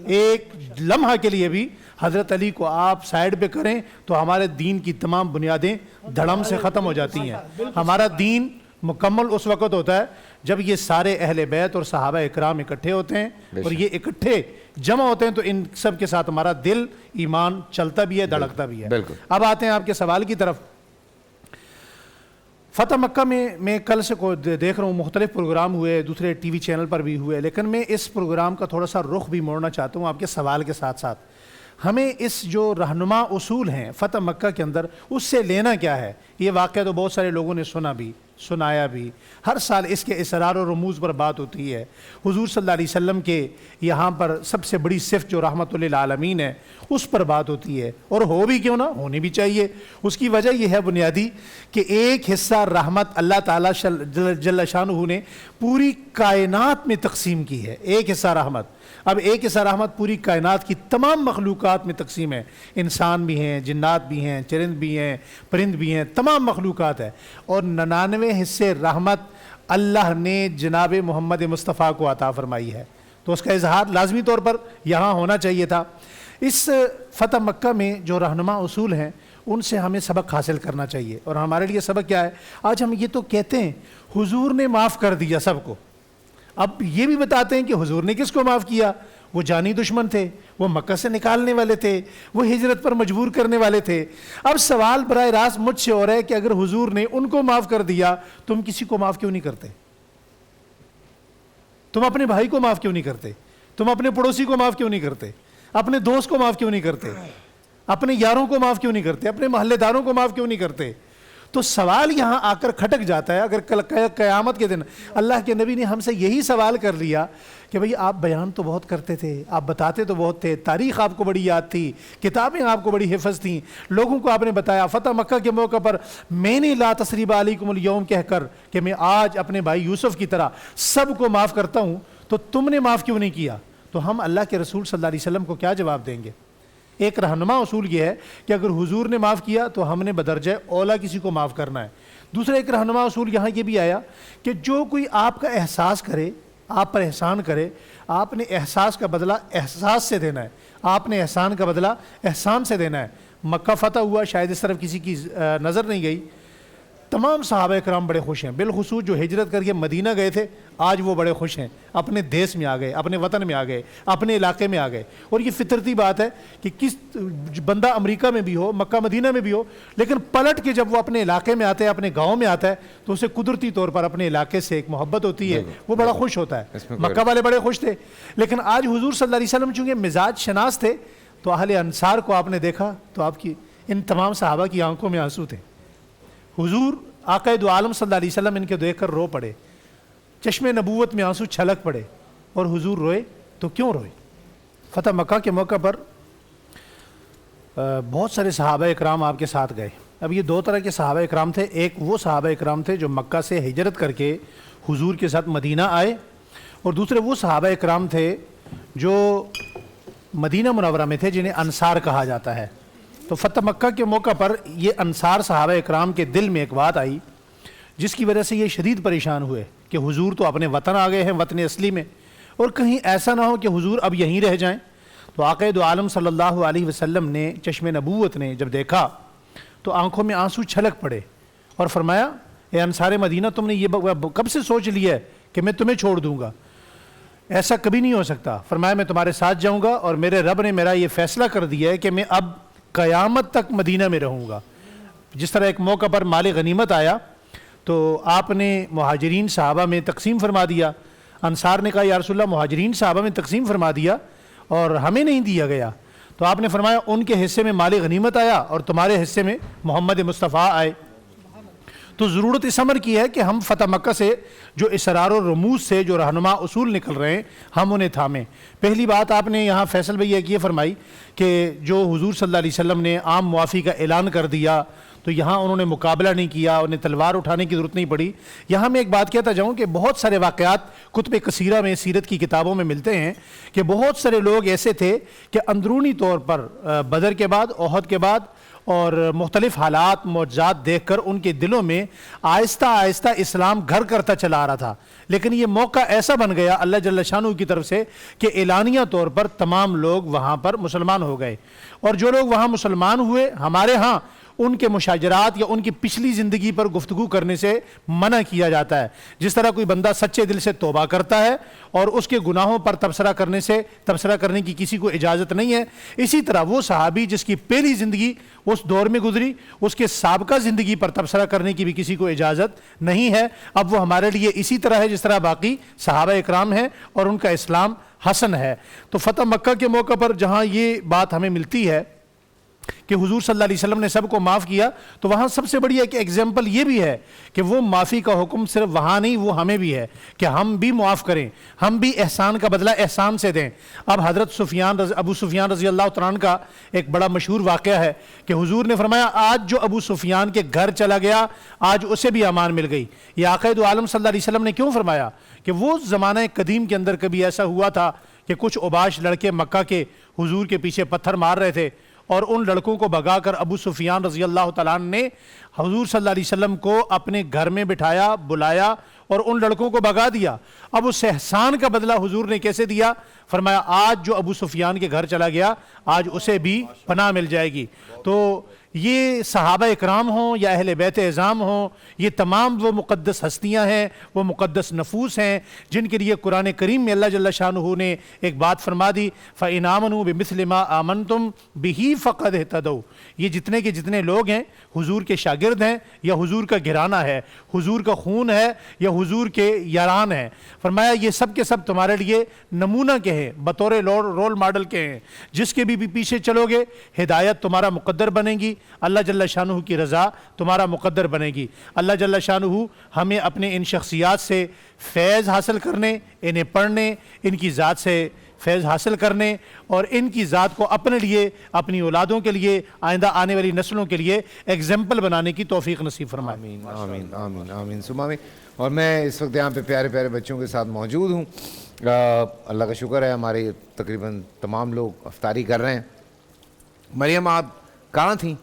ایک لمحہ کے لیے بھی حضرت علی کو آپ سائیڈ پہ کریں تو ہمارے دین کی تمام بنیادیں دھڑم سے ختم ہو جاتی ہیں. ہمارا دین مکمل اس وقت ہوتا ہے جب یہ سارے اہل بیت اور صحابہ اکرام اکٹھے ہوتے ہیں، اور یہ اکٹھے جمع ہوتے ہیں تو ان سب کے ساتھ ہمارا دل، ایمان چلتا بھی ہے، دھڑکتا بھی ہے. اب آتے ہیں آپ کے سوال کی طرف. فتح مکہ میں کل سے دیکھ رہا ہوں مختلف پروگرام ہوئے، دوسرے ٹی وی چینل پر بھی ہوئے، لیکن میں اس پروگرام کا تھوڑا سا رخ بھی موڑنا چاہتا ہوں آپ کے سوال کے ساتھ ساتھ. ہمیں اس جو رہنما اصول ہیں فتح مکہ کے اندر، اس سے لینا کیا ہے؟ یہ واقعہ تو بہت سارے لوگوں نے سنا بھی، سنایا بھی، ہر سال اس کے اسرار و رموز پر بات ہوتی ہے. حضور صلی اللہ علیہ وسلم کے یہاں پر سب سے بڑی صفت جو رحمت للعالمین ہے اس پر بات ہوتی ہے، اور ہو بھی کیوں نہ، ہونی بھی چاہیے. اس کی وجہ یہ ہے بنیادی کہ ایک حصہ رحمت اللہ تعالیٰ جل شانہ نے پوری کائنات میں تقسیم کی ہے. ایک حصہ رحمت اب ایک ایسا رحمت پوری کائنات کی تمام مخلوقات میں تقسیم ہے، انسان بھی ہیں، جنات بھی ہیں، چرند بھی ہیں، پرند بھی ہیں، تمام مخلوقات ہے، اور 99 حصے رحمت اللہ نے جناب محمد مصطفیٰ کو عطا فرمائی ہے، تو اس کا اظہار لازمی طور پر یہاں ہونا چاہیے تھا۔ اس فتح مکہ میں جو رہنما اصول ہیں ان سے ہمیں سبق حاصل کرنا چاہیے، اور ہمارے لیے سبق کیا ہے؟ آج ہم یہ تو کہتے ہیں حضور نے معاف کر دیا سب کو، اب یہ بھی بتاتے ہیں کہ حضور نے کس کو معاف کیا؟ وہ جانی دشمن تھے، وہ مکہ سے نکالنے والے تھے، وہ ہجرت پر مجبور کرنے والے تھے۔ اب سوال براہ راست مجھ سے ہو رہا ہے کہ اگر حضور نے ان کو معاف کر دیا، تم کسی کو معاف کیوں نہیں کرتے؟ تم اپنے بھائی کو معاف کیوں نہیں کرتے؟ تم اپنے پڑوسی کو معاف کیوں نہیں کرتے؟ اپنے دوست کو معاف کیوں نہیں کرتے؟ اپنے یاروں کو معاف کیوں نہیں کرتے؟ اپنے محلے داروں کو معاف کیوں نہیں کرتے؟ تو سوال یہاں آ کر کھٹک جاتا ہے۔ اگر قیامت کے دن اللہ کے نبی نے ہم سے یہی سوال کر لیا کہ بھئی آپ بیان تو بہت کرتے تھے، آپ بتاتے تو بہت تھے، تاریخ آپ کو بڑی یاد تھی، کتابیں آپ کو بڑی حفظ تھیں، لوگوں کو آپ نے بتایا، فتح مکہ کے موقع پر میں نے لا تثریب علیکم اليوم کہہ کر کہ میں آج اپنے بھائی یوسف کی طرح سب کو معاف کرتا ہوں، تو تم نے معاف کیوں نہیں کیا؟ تو ہم اللہ کے رسول صلی اللہ علیہ وسلم کو کیا جواب دیں گے؟ ایک رہنما اصول یہ ہے کہ اگر حضور نے معاف کیا تو ہم نے بدرجہ اولا کسی کو معاف کرنا ہے۔ دوسرا ایک رہنما اصول یہاں یہ بھی آیا کہ جو کوئی آپ کا احساس کرے، آپ پر احسان کرے، آپ نے احساس کا بدلہ احساس سے دینا ہے، آپ نے احسان کا بدلہ احسان سے دینا ہے۔ مکہ فتح ہوا، شاید اس طرف کسی کی نظر نہیں گئی، تمام صحابہ کرام بڑے خوش ہیں، بالخصوص جو ہجرت کر کے مدینہ گئے تھے آج وہ بڑے خوش ہیں، اپنے دیس میں آ گئے، اپنے وطن میں آ گئے، اپنے علاقے میں آ گئے۔ اور یہ فطرتی بات ہے کہ کس بندہ امریکہ میں بھی ہو، مکہ مدینہ میں بھی ہو، لیکن پلٹ کے جب وہ اپنے علاقے میں آتا ہے، اپنے گاؤں میں آتا ہے، تو اسے قدرتی طور پر اپنے علاقے سے ایک محبت ہوتی ہے، وہ بڑا خوش ہوتا ہے۔ مکہ والے بڑے خوش تھے، لیکن آج حضور صلی اللہ علیہ وسلم چونکہ مزاج شناس تھے تو اہل انصار کو آپ نے دیکھا تو آپ کی ان تمام صحابہ کی آنکھوں میں آنسو تھے۔ حضور آقا دو عالم صلی اللہ علیہ وسلم ان کے دیکھ کر رو پڑے، چشم نبوت میں آنسو چھلک پڑے، اور حضور روئے تو کیوں روئے؟ فتح مکہ کے موقع پر بہت سارے صحابہ اکرام آپ کے ساتھ گئے۔ اب یہ دو طرح کے صحابہ اکرام تھے، ایک وہ صحابہ اکرام تھے جو مکہ سے ہجرت کر کے حضور کے ساتھ مدینہ آئے، اور دوسرے وہ صحابہ اکرام تھے جو مدینہ منورہ میں تھے، جنہیں انصار کہا جاتا ہے۔ تو فتح مکہ کے موقع پر یہ انصار صحابہ اکرام کے دل میں ایک بات آئی جس کی وجہ سے یہ شدید پریشان ہوئے کہ حضور تو اپنے وطن آ گئے ہیں، وطن اصلی میں، اور کہیں ایسا نہ ہو کہ حضور اب یہیں رہ جائیں۔ تو آقا دو عالم صلی اللہ علیہ وسلم نے، چشم نبوت نے جب دیکھا تو آنکھوں میں آنسو چھلک پڑے اور فرمایا، اے انصار مدینہ، تم نے یہ کب سے سوچ لیا ہے کہ میں تمہیں چھوڑ دوں گا؟ ایسا کبھی نہیں ہو سکتا۔ فرمایا میں تمہارے ساتھ جاؤں گا، اور میرے رب نے میرا یہ فیصلہ کر دیا ہے کہ میں اب قیامت تک مدینہ میں رہوں گا۔ جس طرح ایک موقع پر مال غنیمت آیا تو آپ نے مہاجرین صحابہ میں تقسیم فرما دیا، انصار نے کہا یا رسول اللہ مہاجرین صحابہ میں تقسیم فرما دیا اور ہمیں نہیں دیا گیا، تو آپ نے فرمایا ان کے حصے میں مال غنیمت آیا اور تمہارے حصے میں محمد مصطفیٰ آئے۔ تو ضرورت اس امر کی ہے کہ ہم فتح مکہ سے جو اسرار و رموز سے جو رہنما اصول نکل رہے ہیں ہم انہیں تھامیں۔ پہلی بات آپ نے یہاں فیصل بھائی یہ فرمائی کہ جو حضور صلی اللہ علیہ وسلم نے عام معافی کا اعلان کر دیا تو یہاں انہوں نے مقابلہ نہیں کیا، انہیں تلوار اٹھانے کی ضرورت نہیں پڑی۔ یہاں میں ایک بات کہتا جاؤں کہ بہت سارے واقعات کتب کثیرہ میں، سیرت کی کتابوں میں ملتے ہیں کہ بہت سارے لوگ ایسے تھے کہ اندرونی طور پر بدر کے بعد، احد کے بعد اور مختلف حالات معجزات دیکھ کر ان کے دلوں میں آہستہ آہستہ اسلام گھر کرتا چلا آ رہا تھا، لیکن یہ موقع ایسا بن گیا اللہ جل شانہ کی طرف سے کہ اعلانیہ طور پر تمام لوگ وہاں پر مسلمان ہو گئے، اور جو لوگ وہاں مسلمان ہوئے ہمارے ہاں ان کے مشاجرات یا ان کی پچھلی زندگی پر گفتگو کرنے سے منع کیا جاتا ہے۔ جس طرح کوئی بندہ سچے دل سے توبہ کرتا ہے اور اس کے گناہوں پر تبصرہ کرنے کی کسی کو اجازت نہیں ہے، اسی طرح وہ صحابی جس کی پہلی زندگی اس دور میں گزری، اس کے سابقہ زندگی پر تبصرہ کرنے کی بھی کسی کو اجازت نہیں ہے۔ اب وہ ہمارے لیے اسی طرح ہے جس طرح باقی صحابہ اکرام ہیں اور ان کا اسلام حسن ہے۔ تو فتح مکہ کے موقع پر جہاں یہ بات ہمیں ملتی ہے کہ حضور صلی اللہ علیہ وسلم نے سب کو معاف کیا، تو وہاں سب سے بڑی ایک ایگزامپل یہ بھی ہے کہ وہ معافی کا حکم صرف وہاں نہیں، وہ ہمیں بھی ہے کہ ہم بھی معاف کریں، ہم بھی احسان کا بدلہ احسان سے دیں۔ اب حضرت ابو سفیان رضی اللہ تعالیٰ عنہ کا ایک بڑا مشہور واقعہ ہے کہ حضور نے فرمایا آج جو ابو سفیان کے گھر چلا گیا آج اسے بھی امان مل گئی۔ یہ آقا دو عالم صلی اللہ علیہ وسلم نے کیوں فرمایا کہ وہ زمانہ قدیم کے اندر کبھی ایسا ہوا تھا کہ کچھ اوباش لڑکے مکہ کے حضور کے پیچھے پتھر مار رہے تھے، اور ان لڑکوں کو بھگا کر ابو سفیان رضی اللہ تعالیٰ عنہ نے حضور صلی اللہ علیہ وسلم کو اپنے گھر میں بٹھایا، بلایا اور ان لڑکوں کو بھگا دیا۔ اب اس احسان کا بدلہ حضور نے کیسے دیا؟ فرمایا آج جو ابو سفیان کے گھر چلا گیا آج اسے بھی پناہ مل جائے گی۔ تو یہ صحابہ اکرام ہوں یا اہل بیت اعظام ہوں، یہ تمام وہ مقدس ہستیاں ہیں، وہ مقدس نفوس ہیں جن کے لیے قرآن کریم میں اللہ جل شانہ نے ایک بات فرما دی، فَإِنْ آمَنُوا بِمِثْلِ مَا آمَنْتُمْ بِهِ فَقَدْ اهْتَدَوْا۔ یہ جتنے کے جتنے لوگ ہیں حضور کے شاگرد ہیں یا حضور کا گھرانہ ہے، حضور کا خون ہے یا حضور کے یاران ہیں، فرمایا یہ سب کے سب تمہارے لیے نمونہ کے ہیں، بطور رول ماڈل کے ہیں، جس کے بھی پیچھے چلو گے ہدایت تمہارا مقدر بنے گی، اللہ جل شانہ کی رضا تمہارا مقدر بنے گی۔ اللہ جل شانہ ہمیں اپنے ان شخصیات سے فیض حاصل کرنے، انہیں پڑھنے، ان کی ذات سے فیض حاصل کرنے اور ان کی ذات کو اپنے لیے، اپنی اولادوں کے لیے، آئندہ آنے والی نسلوں کے لیے ایگزامپل بنانے کی توفیق نصیب فرمائے۔ آمین آمین آمین آمین ثم آمین۔ اور میں اس وقت یہاں پہ پیارے پیارے بچوں کے ساتھ موجود ہوں۔ اللہ کا شکر ہے ہمارے تقریباً تمام لوگ افطاری کر رہے ہیں۔ مریم آپ کہاں تھیں؟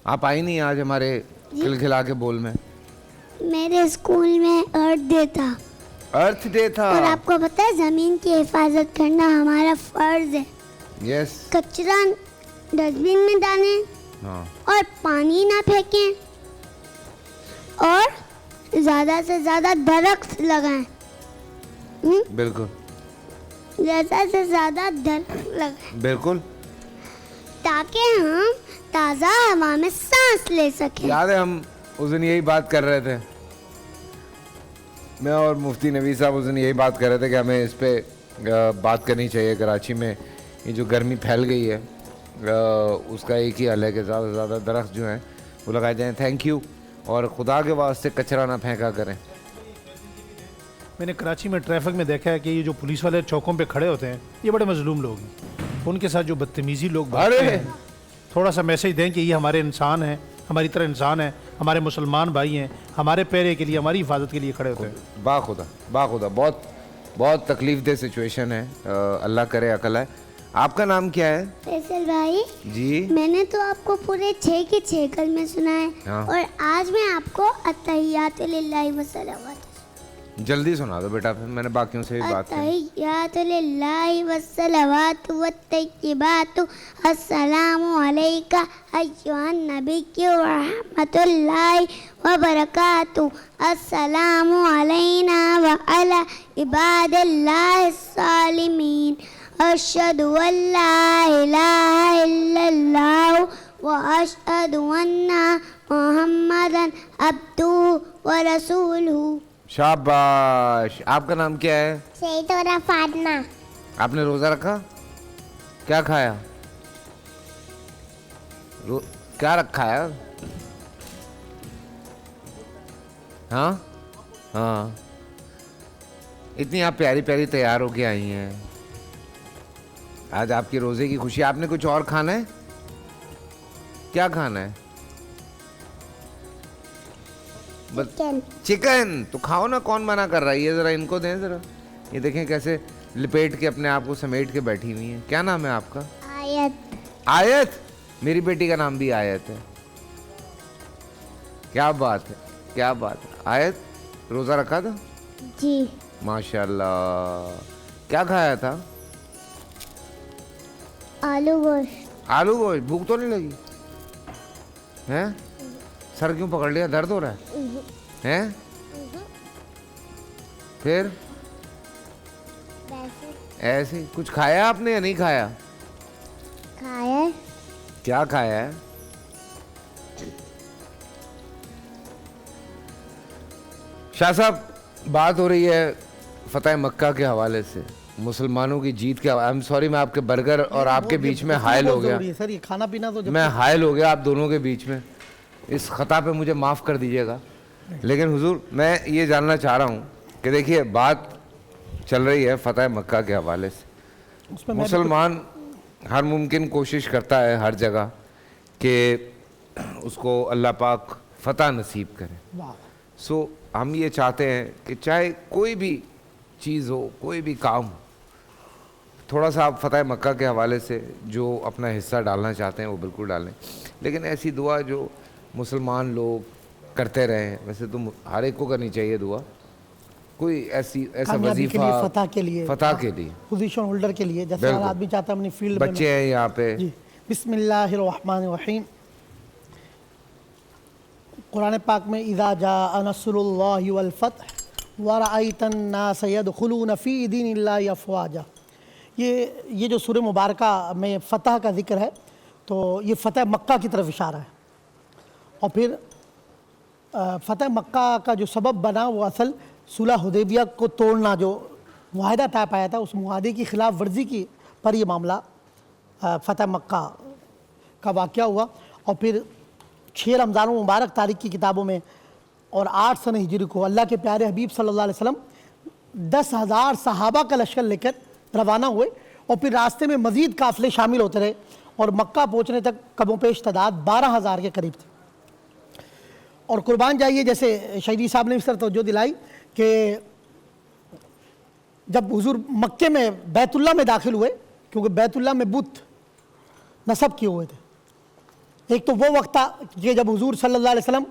آپ آئی نہیں آج ہمارے کھلکھلا کے بول میں؟ میرے اسکول میں ارتھ ڈے تھا، ارتھ ڈے تھا، اور آپ کو پتہ ہے زمین کی حفاظت کرنا ہمارا فرض ہے۔ یس، کچرا ڈسٹ بن میں ڈالیں ہاں، اور پانی نہ پھینکیں اور زیادہ سے زیادہ درخت لگائیں، بالکل زیادہ سے زیادہ درخت لگائیں بالکل۔ تاکہ ہم تازہ ہوا میں سانس لے سکیں۔ یاد ہے ہم اس دن یہی بات کر رہے تھے، میں اور مفتی نبی صاحب اس دن یہی بات کر رہے تھے کہ ہمیں اس پہ بات کرنی چاہیے۔ کراچی میں یہ جو گرمی پھیل گئی ہے اس کا ایک ہی حل ہے کہ زیادہ سے زیادہ درخت جو ہیں وہ لگائے جائیں۔ تھینک یو، اور خدا کے واسطے کچرا نہ پھینکا کریں۔ میں نے کراچی میں ٹریفک میں دیکھا ہے کہ یہ جو پولیس والے چوکوں پہ کھڑے ہوتے ہیں یہ بڑے مظلوم لوگ ہیں، ان کے ساتھ جو بدتمیزی لوگ بھاگتے ہیں، تھوڑا سا میسیج دیں کہ یہ ہمارے انسان ہیں، ہماری طرح انسان ہیں، ہمارے مسلمان بھائی ہیں، ہمارے پیرے کے لیے، ہماری حفاظت کے لیے کھڑے ہوتے ہیں۔ باخدا باخدا، بہت تکلیف دہ سچویشن ہے، اللہ کرے عقل ہے۔ آپ کا نام کیا ہے؟ فیصل بھائی، جی، میں نے تو آپ کو پورے 6 کے 6 کلمے سنائے، ہاں، اور آج میں آپ کو التحیات للہ والصلوات، جلدی سنا دو بیٹا، پھر میں نے باقیوں سے بھی بات کی۔ التحیات للہ والصلوات والطیبات، السلام علیکہ ایھا النبی ورحمۃ اللہ وبرکاتہ، السلام علینا وعلی عباد اللہ الصالحین، اشہد ان لا الہ الا اللہ واشہد ان محمدا عبدہ ورسولہ۔ شاباش۔ آپ کا نام کیا ہے؟ سعید اور فاطمہ۔ آپ نے روزہ رکھا؟ کیا کھایا؟ کیا رکھا ہے؟ ہاں ہاں، اتنی آپ پیاری پیاری تیار ہو کے آئی ہیں، آج آپ کی روزے کی خوشی۔ آپ نے کچھ اور کھانا ہے؟ کیا کھانا ہے؟ چکن تو کھاؤ نا، کون منع کر رہا ہے؟ یہ ذرا ان کو دیں ذرا، یہ دیکھیں کیسے لپیٹ کے اپنے آپ کو سمیٹ کے بیٹھی ہوئی ہیں۔ کیا نام ہے آپ کا؟ آیت۔ آیت؟ میری بیٹی کا نام بھی آیت ہے۔ کیا بات ہے، کیا بات ہے۔ آیت روزہ رکھا تھا؟ جی۔ ماشاءاللہ۔ کیا کھایا تھا؟ آلو گوشت۔ آلو گوشت۔ بھوک تو نہیں لگی ہیں؟ سر کیوں پکڑ لیا؟ درد ہو رہا ہے؟ پھر ایسے کچھ کھایا آپ نے یا نہیں کھایا؟ کھایا۔ کیا کھایا ہے؟ شاہ صاحب، بات ہو رہی ہے فتح مکہ کے حوالے سے۔ مسلمانوں کی جیت کے آئی ایم سوری میں آپ کے برگر اور آپ کے بیچ میں حائل ہو گیا, سر یہ کھانا پینا تو میں حائل ہو گیا آپ دونوں کے بیچ میں, اس خطا پہ مجھے معاف کر دیجیے گا. لیکن حضور میں یہ جاننا چاہ رہا ہوں کہ دیکھیے بات چل رہی ہے فتح مکہ کے حوالے سے, مسلمان ہر ممکن کوشش کرتا ہے ہر جگہ کہ اس کو اللہ پاک فتح نصیب کرے. سو ہم یہ چاہتے ہیں کہ چاہے کوئی بھی چیز ہو, کوئی بھی کام ہو, تھوڑا سا آپ فتح مکہ کے حوالے سے جو اپنا حصہ ڈالنا چاہتے ہیں وہ بالکل ڈالیں, لیکن ایسی دعا جو مسلمان لوگ کرتے رہیں, ویسے تو ہر ایک کو کرنی چاہیے دعا, کوئی ایسا وظیفہ فتح کے لیے پوزیشن ہولڈر کے لیے, جیسے ہر آدمی چاہتا ہے اپنی فیلڈ میں. بچے ہیں یہاں پہ, بسم اللہ الرحمن الرحیم. قرآن پاک میں اذا جاء نصر اللہ والفتح ورأیت الناس يدخلون فی دین اللہ افواجا, یہ جو سورہ مبارکہ میں فتح کا ذکر ہے تو یہ فتح مکہ کی طرف اشارہ ہے. اور پھر فتح مکہ کا جو سبب بنا وہ اصل صلح حدیبیہ کو توڑنا, جو معاہدہ طے پایا تھا اس معاہدے کی خلاف ورزی کی پر یہ معاملہ فتح مکہ کا واقعہ ہوا. اور پھر 6 رمضان مبارک تاریخ کی کتابوں میں اور 8 سن ہجری کو اللہ کے پیارے حبیب صلی اللہ علیہ وسلم 10,000 صحابہ کا لشکر لے کر روانہ ہوئے, اور پھر راستے میں مزید قافلے شامل ہوتے رہے, اور مکہ پہنچنے تک کم و بیش تعداد 12,000 کے قریب تھی. اور قربان جائیے جیسے شہیدی صاحب نے اس طرح توجہ دلائی کہ جب حضور مکے میں بیت اللہ میں داخل ہوئے, کیونکہ بیت اللہ میں بت نصب کیے ہوئے تھے, ایک تو وہ وقت تھا کہ جب حضور صلی اللہ علیہ وسلم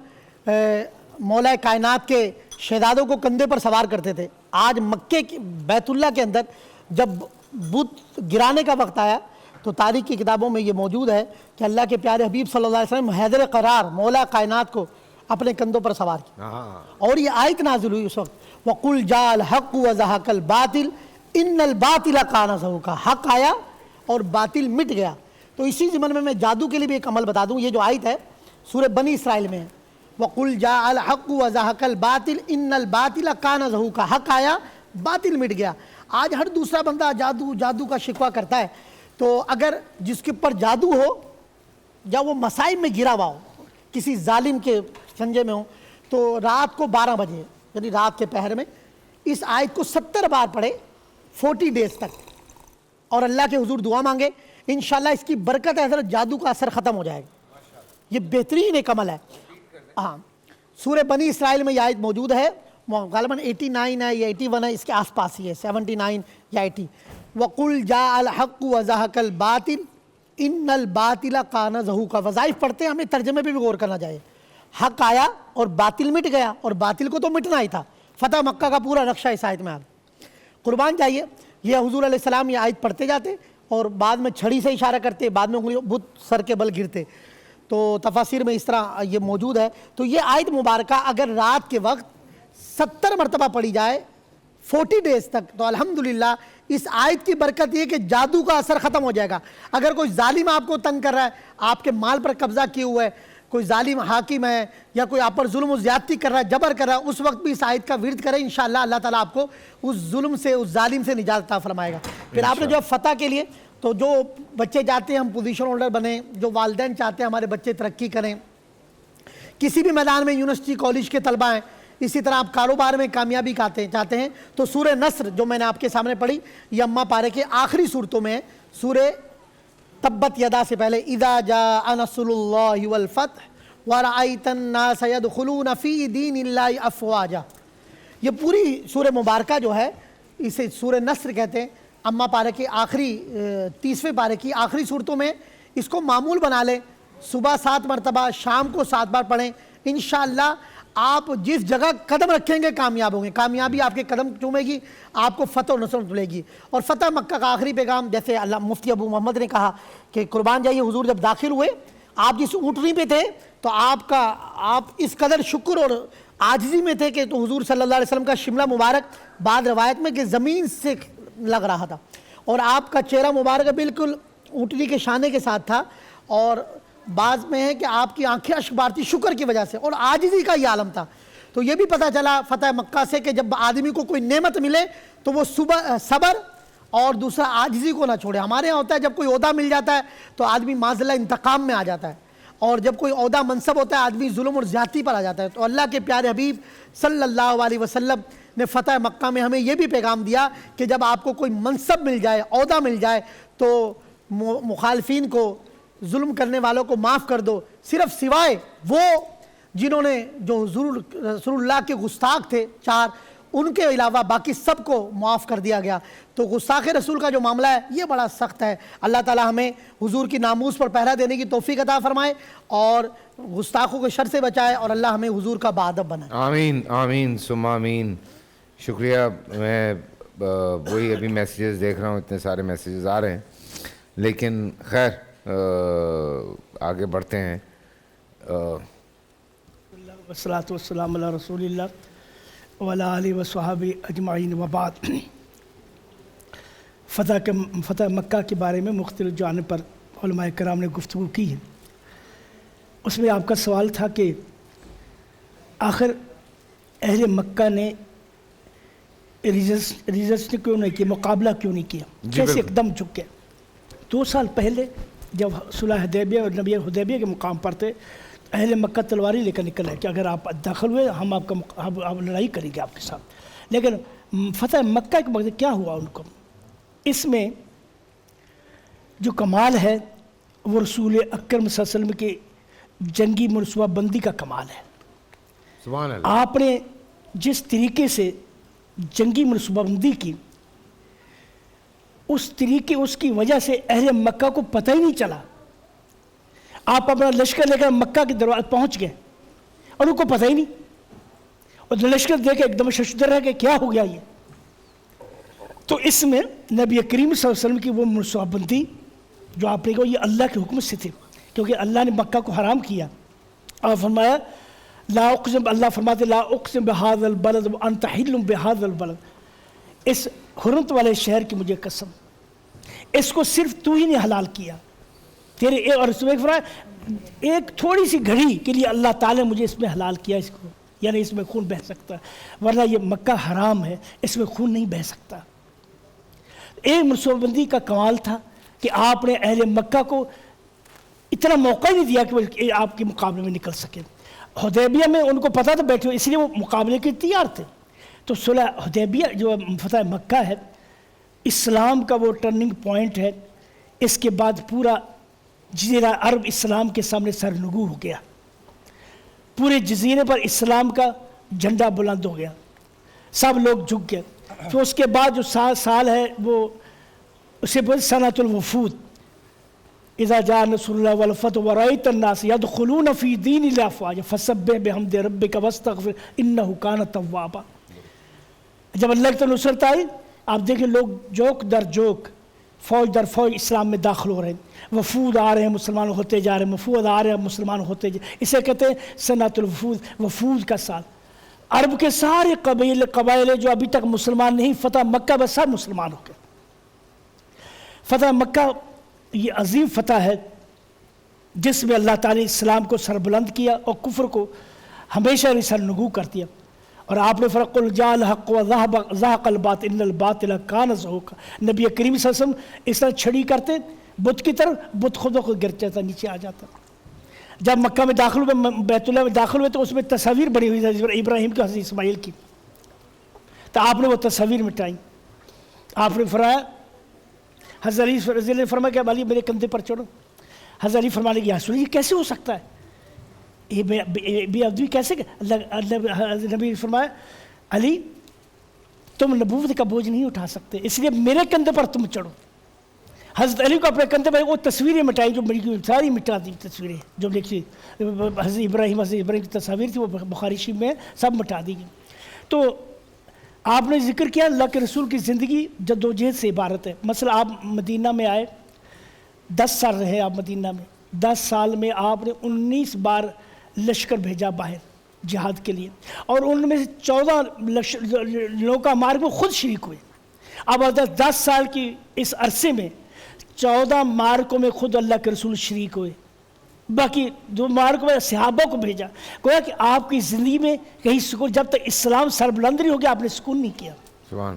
مولا کائنات کے شہزادوں کو کندھے پر سوار کرتے تھے. آج مکے کی بیت اللہ کے اندر جب بت گرانے کا وقت آیا تو تاریخ کی کتابوں میں یہ موجود ہے کہ اللہ کے پیارے حبیب صلی اللہ علیہ وسلم حیدر قرار مولا کائنات کو اپنے کندھوں پر سوار کیا. اور یہ آیت نازل ہوئی اس وقت, وَقُلْ جَاءَ الْحَقُّ وَزَهَقَ الْبَاطِلُ إِنَّ الْبَاطِلَ كَانَ زَهُوقًا, حق آیا اور باطل مٹ گیا. تو اسی ضمن میں جادو کے لیے بھی ایک عمل بتا دوں. یہ جو آیت ہے سورہ بنی اسرائیل میں ہے, وَقُلْ جَاءَ الْحَقُّ وَزَهَقَ الْبَاطِلُ إِنَّ الْبَاطِلَ كَانَ زَهُوقًا, حق آیا باطل مٹ گیا. آج ہر دوسرا بندہ جادو کا شکوہ کرتا ہے, تو اگر جس کے اوپر جادو ہو یا وہ مصائب میں گرا ہوا ہو, کسی ظالم کے سنجے میں ہو, تو رات کو 12 بجے یعنی رات کے پہر میں اس آیت کو 70 بار پڑھے 40 ڈیز تک, اور اللہ کے حضور دعا مانگے, انشاءاللہ اس کی برکت ہے, حضرت جادو کا اثر ختم ہو جائے گا. یہ بہترین ایک عمل ہے. ہاں, سورہ بنی اسرائیل میں یہ آیت موجود ہے, غالباً 89 ہے یا 81 ہے, اس کے آس پاس ہی ہے, 79 یا 80. وَقُلْ جَاءَ الْحَقُّ وَزَهَقَ الْبَاطِلُ إِنَّ الْبَاطِلَ كَانَ زَهُوقًا. وظائف پڑھتے ہیں, ہمیں ترجمے پہ بھی غور کرنا چاہیے. حق آیا اور باطل مٹ گیا, اور باطل کو تو مٹنا ہی تھا. فتح مکہ کا پورا نقشہ اس آیت میں آ گیا. قربان جائیے, یہ حضور علیہ السلام یہ آیت پڑھتے جاتے اور بعد میں چھڑی سے اشارہ کرتے, بعد میں انگلیوں بت سر کے بل گرتے. تو تفاسیر میں اس طرح یہ موجود ہے. تو یہ آیت مبارکہ اگر رات کے وقت 70 مرتبہ پڑھی جائے 40 ڈیز تک, تو الحمدللہ اس آیت کی برکت یہ کہ جادو کا اثر ختم ہو جائے گا. اگر کوئی ظالم آپ کو تنگ کر رہا ہے, آپ کے مال پر قبضہ کیے ہوئے ہے, کوئی ظالم حاکم ہے, یا کوئی آپ پر ظلم و زیادتی کر رہا ہے, جبر کر رہا ہے, اس وقت بھی اس آیت کا ورد کریں, انشاءاللہ اللہ تعالیٰ آپ کو اس ظلم سے, اس ظالم سے نجات عطا فرمائے گا. پھر آپ نے جو فتح کے لیے, تو جو بچے چاہتے ہیں ہم پوزیشن ہولڈر بنیں, جو والدین چاہتے ہیں ہمارے بچے ترقی کریں, کسی بھی میدان میں یونیورسٹی کالج کے طلبہ ہیں, اسی طرح آپ کاروبار میں کامیابی چاہتے ہیں, تو سورہ نصر جو میں نے آپ کے سامنے پڑھی, یہ اما پارے کے آخری صورتوں میں ہے. سورہ تبت یدا سے پہلے اذا جاء نصر اللہ والفتح ورأیت الناس يدخلون فی دین اللہ افواجا. یہ پوری سورہ مبارکہ جو ہے اسے سورہ نصر کہتے ہیں. اما پارے کے آخری 30ویں پارے کی آخری صورتوں میں اس کو معمول بنا لیں, صبح 7 مرتبہ, شام کو 7 بار پڑھیں. انشاءاللہ آپ جس جگہ قدم رکھیں گے کامیاب ہوں گے, کامیابی آپ کے قدم چومے گی, آپ کو فتح و نصر ملے گی. اور فتح مکہ کا آخری پیغام, جیسے اللہ مفتی ابو محمد نے کہا کہ قربان جائیے حضور جب داخل ہوئے, آپ جس اونٹنی پہ تھے تو آپ اس قدر شکر اور عاجزی میں تھے کہ تو حضور صلی اللہ علیہ وسلم کا شملہ مبارک بعد روایت میں کہ زمین سے لگ رہا تھا, اور آپ کا چہرہ مبارک بالکل اونٹنی کے شانے کے ساتھ تھا, اور بعض میں ہے کہ آپ کی آنکھیں اشک بارتی شکر کی وجہ سے, اور عاجزی کا یہ عالم تھا. تو یہ بھی پتہ چلا فتح مکہ سے کہ جب آدمی کو کوئی نعمت ملے تو وہ صبر اور دوسرا عاجزی کو نہ چھوڑے. ہمارے یہاں ہوتا ہے جب کوئی عہدہ مل جاتا ہے تو آدمی معاذ اللہ انتقام میں آ جاتا ہے, اور جب کوئی عہدہ منصب ہوتا ہے آدمی ظلم اور زیادتی پر آ جاتا ہے. تو اللہ کے پیارے حبیب صلی اللہ علیہ وسلم نے فتح مکہ میں ہمیں یہ بھی پیغام دیا کہ جب آپ کو کوئی منصب مل جائے, عہدہ مل جائے, تو مخالفین کو, ظلم کرنے والوں کو معاف کر دو, صرف سوائے وہ جنہوں نے جو حضور رسول اللہ کے گستاخ تھے 4, ان کے علاوہ باقی سب کو معاف کر دیا گیا. تو گستاخ رسول کا جو معاملہ ہے یہ بڑا سخت ہے. اللہ تعالی ہمیں حضور کی ناموس پر پہرا دینے کی توفیق عطا فرمائے اور گستاخوں کے شر سے بچائے, اور اللہ ہمیں حضور کا باادب بنائے. آمین آمین ثم آمین. شکریہ. میں وہی ابھی میسیجز دیکھ رہا ہوں, اتنے سارے میسیجز آ رہے ہیں, لیکن خیر آگے بڑھتے ہیں. والصلاة والسلام علی رسول اللہ وعلی آلہ وصحبہ اجمعین وبعد. فتح مکہ کے بارے میں مختلف جانب پر علماء کرام نے گفتگو کی ہے. اس میں آپ کا سوال تھا کہ آخر اہل مکہ نے ریزسٹ کیوں نہیں کیا, مقابلہ کیوں نہیں کیا, کیسے ایک دم جھک گئے. 2 سال پہلے جب صلح حدیبیہ اور نبی حدیبیہ کے مقام پر تھے, اہل مکہ تلواری لے کر نکل رہے کہ اگر آپ داخل ہوئے ہم آپ لڑائی کریں گے آپ کے ساتھ. لیکن فتح مکہ کے وقت کیا ہوا ان کو, اس میں جو کمال ہے وہ رسول اکرم صلی اللہ علیہ وسلم کے جنگی منصوبہ بندی کا کمال ہے. سبحان اللہ. آپ نے جس طریقے سے جنگی منصوبہ بندی کی, اس طریقے اس کی وجہ سے اہل مکہ کو پتہ ہی نہیں چلا. آپ اپنا لشکر لے کر مکہ کے دروازے پہنچ گئے اور ان کو پتہ ہی نہیں, اور لشکر دیکھ کے ایک دم ششدر رہ گئے کیا ہو گیا یہ. تو اس میں نبی کریم صلی اللہ علیہ وسلم کی وہ منصوبہ بندی جو آپ نے کہا یہ اللہ کے حکم سے تھی, کیونکہ اللہ نے مکہ کو حرام کیا. اور فرمایا لا اقسم, اللہ فرماتے لا اقسم بہذا البلد وانت حل بہذا البلد, اس حرمت والے شہر کی مجھے قسم, اس کو صرف تو ہی نے حلال کیا تیرے. اور اس میں ایک تھوڑی سی گھڑی کے لیے اللہ تعالیٰ نے مجھے اس میں حلال کیا اس کو, یعنی اس میں خون بہہ سکتا ہے, ورنہ یہ مکہ حرام ہے, اس میں خون نہیں بہہ سکتا. ایک منصوبہ بندی کا کمال تھا کہ آپ نے اہل مکہ کو اتنا موقع ہی نہیں دیا کہ وہ آپ کے مقابلے میں نکل سکے. حدیبیہ میں ان کو پتہ تھا بیٹھے ہوئے, اس لیے وہ مقابلے کے تیار تھے. تو صلح حدیبیہ جو فتح مکہ ہے اسلام کا وہ ٹرننگ پوائنٹ ہے. اس کے بعد پورا جزیرہ عرب اسلام کے سامنے سرنگو ہو گیا, پورے جزیرے پر اسلام کا جھنڈا بلند ہو گیا, سب لوگ جھک گئے. تو اس کے بعد جو سال ہے وہ اسے بولتے سنۃ الوفود. اذا جاء نصر اللہ والفتح ورأيت الناس يدخلون في دين الله افواجا فسبح بحمد ربك واستغفر انه كان توابا. جب اللہ کی نصرت آئی آپ دیکھیں لوگ جوک در جوک, فوج در فوج اسلام میں داخل ہو رہے ہیں, وفود آ رہے ہیں مسلمان ہوتے جا رہے ہیں, وفود آ رہے ہیں مسلمان ہوتے جا رہے ہیں. اسے کہتے ہیں سنۃ الوفود, وفود کا سال. عرب کے سارے قبائل جو ابھی تک مسلمان نہیں, فتح مکہ بس سب مسلمان ہو گئے. فتح مکہ یہ عظیم فتح ہے جس میں اللہ تعالیٰ نے اسلام کو سربلند کیا اور کفر کو ہمیشہ سرنگو کر دیا. اور آپ نے فرق قل جاء الحق وزهق الباطل ان الباطل كان زهوقا. نبی کریم صلی اللہ علیہ وسلم اس طرح چھڑی کرتے بت کی طرف, بت خود بخود گر جاتا, نیچے آ جاتا. جب مکہ میں داخل ہوئے, بیت اللہ میں داخل ہوئے, تو اس میں تصاویر بنی ہوئی تھی ابراہیم کی, حضرت اسماعیل کی. تو آپ نے وہ تصاویر مٹائیں. آپ نے فرمایا, حضرت علی نے فرمایا کہ علی میرے کندھے پر چڑھو. حضرت علی فرمانے لگے یا رسول اللہ یہ کیسے ہو سکتا ہے, یہ بے ادبی کیسے. نبی نے فرمایا علی تم نبوت کا بوجھ نہیں اٹھا سکتے, اس لیے میرے کندھے پر تم چڑھو. حضرت علی کو اپنے کندھے پر وہ تصویریں مٹائی جو میری ساری مٹا دی تصویریں جو لکھی حضرت ابراہیم کی تصاویر تھی, وہ بخاری شریف میں سب مٹا دی گئی. تو آپ نے ذکر کیا اللہ کے رسول کی زندگی جدوجہد سے عبارت ہے. مثلا آپ مدینہ میں آئے, 10 سال رہے آپ مدینہ میں, 10 سال میں آپ نے 19 بار لشکر بھیجا باہر جہاد کے لیے, اور ان میں سے 14 لوگوں کا مارگ میں خود شریک ہوئے. اب 10 سال کی اس عرصے میں 14 مارکوں میں خود اللہ کے رسول شریک ہوئے, باقی 2 مارکوں میں صحابہ کو بھیجا. گویا کہ آپ کی زندگی میں کہیں سکون, جب تک اسلام سربلند نہیں ہو گیا آپ نے سکون نہیں کیا. سبحان.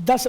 10